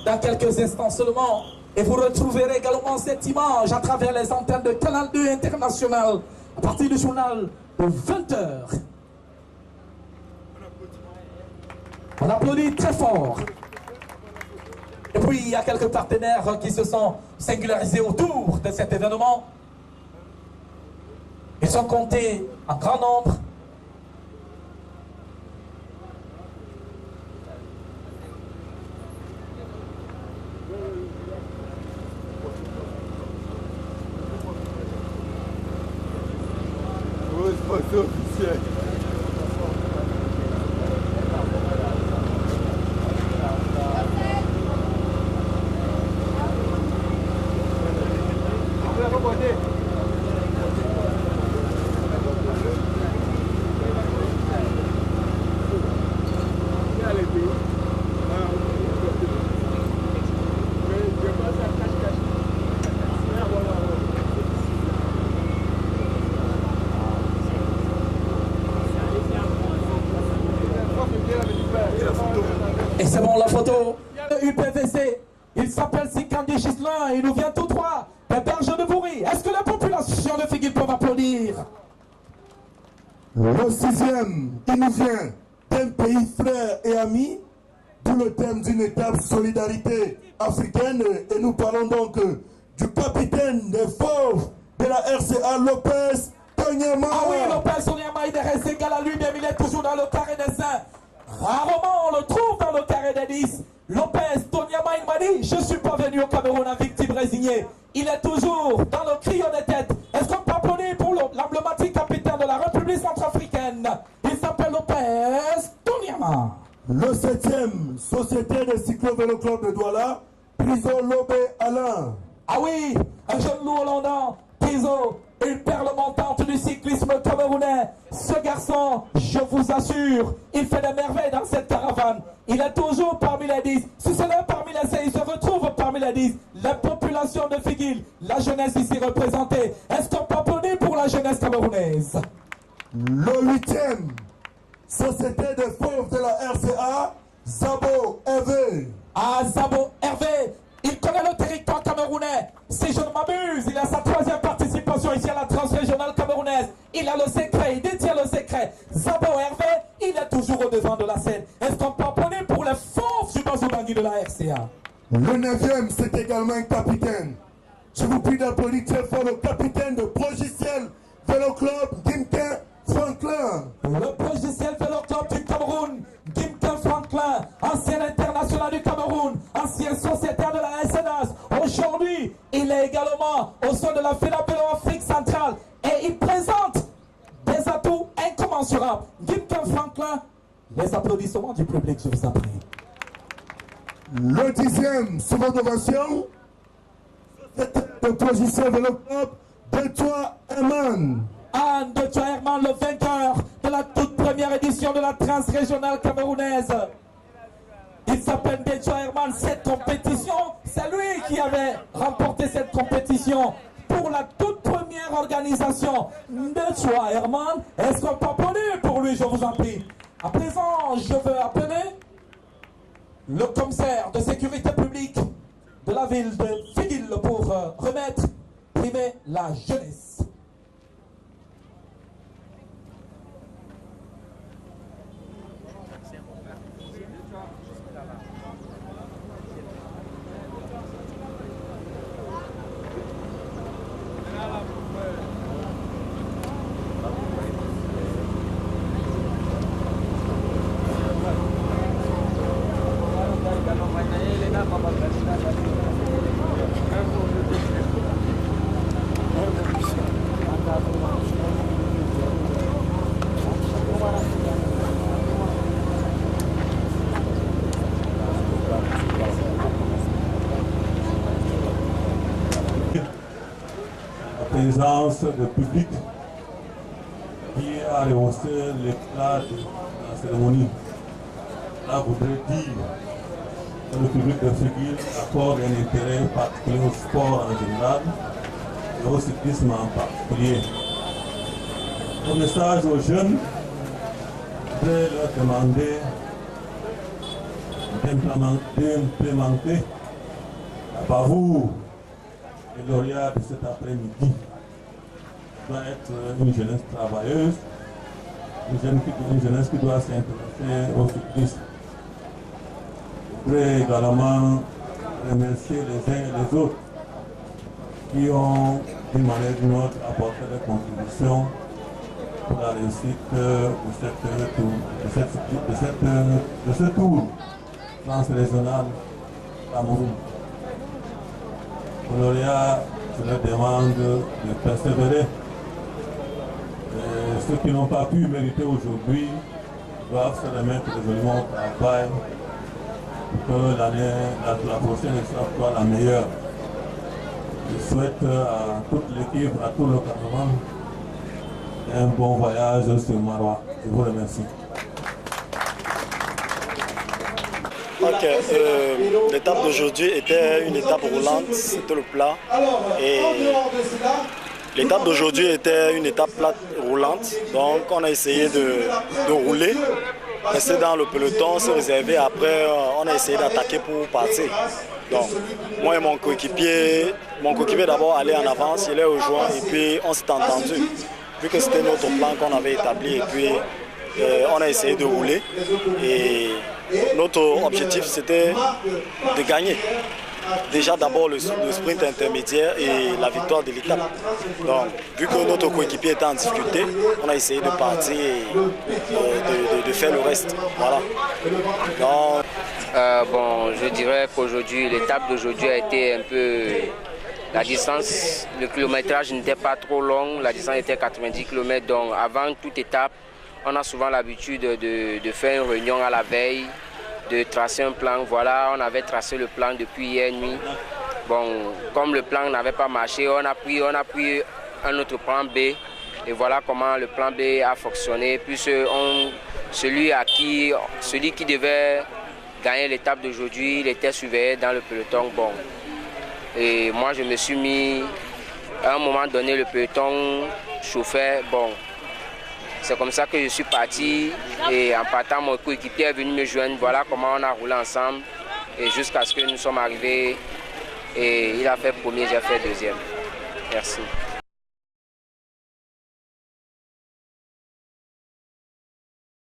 dans quelques instants seulement. Et vous retrouverez également cette image à travers les antennes de Canal 2 International à partir du journal de 20h. On applaudit très fort. Et puis il y a quelques partenaires qui se sont singularisés autour de cet événement. Ils sont comptés en grand nombre. Officiel. Et c'est bon la photo. Le UPVC, il s'appelle Sikandi Gislin, il nous vient tout droit des berges de Voury. Est-ce que la population de Figuil peut applaudir? Le 6e, il nous vient d'un pays frère et ami, d'où le thème d'une étape solidarité africaine. Et nous parlons donc du capitaine des fauves de la RCA, Lopez Tonyama. Ah oui, Lopez Tonyama, il est égal à lui-même, il est toujours dans le carré des 5. Rarement on le trouve dans le carré des 10. Lopez Tonyama, il m'a dit, je ne suis pas venu au Cameroun à victime résignée. Il est toujours dans le crayon des têtes. Est-ce qu'on peut applaudir pour l'emblématique capitaine de la République centrafricaine? Il s'appelle Lopez Tonyama. Le 7e, Société de Cyclo Vélo Club de Douala, Priso Lobé Alain. Ah oui, un jeune loup hollandais, Priso, une perle montante du cyclisme camerounais. Ce garçon, je vous assure, il fait des merveilles dans cette caravane. Il est toujours parmi les 10. Si ce n'est parmi les 6, il se retrouve parmi les 10. La population de Figuil, la jeunesse ici représentée. Est-ce qu'on peut applaudir pour la jeunesse camerounaise? Le 8e, Société des fauves de la RCA, Zabo Hervé. Ah, Zabo Hervé, il connaît le territoire camerounais. Si je ne m'abuse, il a sa 3e participation ici à la transrégionale camerounaise. Il a le secret, il détient le secret. Zabo Hervé, il est toujours au devant de la scène. Est-ce qu'on peut applaudir pour les forces du Bazoubangi de la RCA? Le 9e, c'est également un capitaine. Je vous prie d'applaudir très fort le capitaine de Progiciel Vélo Club, Gimken Franklin. Le Progiciel Vélo Club du Cameroun, Gimken Franklin, ancien international du Cameroun, ancien sociétaire de la SNS. Aujourd'hui, il est également au sein de la FENAPELO Afrique centrale et il présente des atouts incommensurables. Gimken Franklin, les applaudissements du public, je vous en prie. Le 10e, seconde ovation, de Progiciel Vélo Club, Detroit Herman. Anne de Herman, le vainqueur de la toute première édition de la transrégionale camerounaise. Il s'appelle Dejo Herman. Cette compétition, c'est lui qui avait remporté cette compétition pour la toute première organisation. Dejo Herman, est-ce qu'on peut applaudir pour lui, je vous en prie. À présent, je veux appeler le commissaire de sécurité publique de la ville de Figuil pour remettre, primer la jeunesse. Présence de public qui a rehaussé l'éclat de la cérémonie. Là, voudrait dire que le public de Figuil accorde un intérêt particulier au sport en général et au cyclisme en particulier. Au message aux jeunes, je voudrais leur demander d'implémenter la bravoure et lauréat de cet après-midi. Doit être une jeunesse travailleuse, une jeunesse qui doit s'intéresser au cyclisme. Je voudrais également remercier les uns et les autres qui ont, d'une manière ou d'une autre, apporté des contributions pour la réussite de ce tour transrégional Cameroun. Aux lauréats, je leur demande de persévérer. Et ceux qui n'ont pas pu mériter aujourd'hui doivent se remettre résolument au travail pour que la prochaine soit la meilleure. Je souhaite à toute l'équipe, à tout le Cameroun, un bon voyage sur Marois. Je vous remercie. L'étape d'aujourd'hui était une étape roulante, c'était le plat. Et l'étape d'aujourd'hui était une étape plate roulante, donc on a essayé de rouler, rester dans le peloton, se réserver. Après, on a essayé d'attaquer pour partir. Donc, moi et mon coéquipier d'abord allait en avance, il est rejoint et puis on s'est entendu. Vu que c'était notre plan qu'on avait établi et puis on a essayé de rouler. Et notre objectif c'était de gagner. Déjà d'abord le sprint intermédiaire et la victoire de l'étape. Donc, vu que notre coéquipier était en difficulté, on a essayé de partir et de faire le reste. Voilà. Donc, bon, je dirais qu'aujourd'hui, l'étape d'aujourd'hui a été un peu... La distance, le kilométrage n'était pas trop long, la distance était 90 km. Donc avant toute étape, on a souvent l'habitude de faire une réunion à la veille, de tracer un plan. Voilà, on avait tracé le plan depuis hier nuit. Bon, comme le plan n'avait pas marché, on a pris un autre plan B. Et voilà comment le plan B a fonctionné. Puis celui qui devait gagner l'étape d'aujourd'hui, il était surveillé dans le peloton. Bon. Et moi, je me suis mis, à un moment donné, le peloton chauffait. Bon, c'est comme ça que je suis parti. Et en partant, mon coéquipier est venu me joindre. Voilà comment on a roulé ensemble. Et jusqu'à ce que nous sommes arrivés. Et il a fait premier, j'ai fait deuxième. Merci.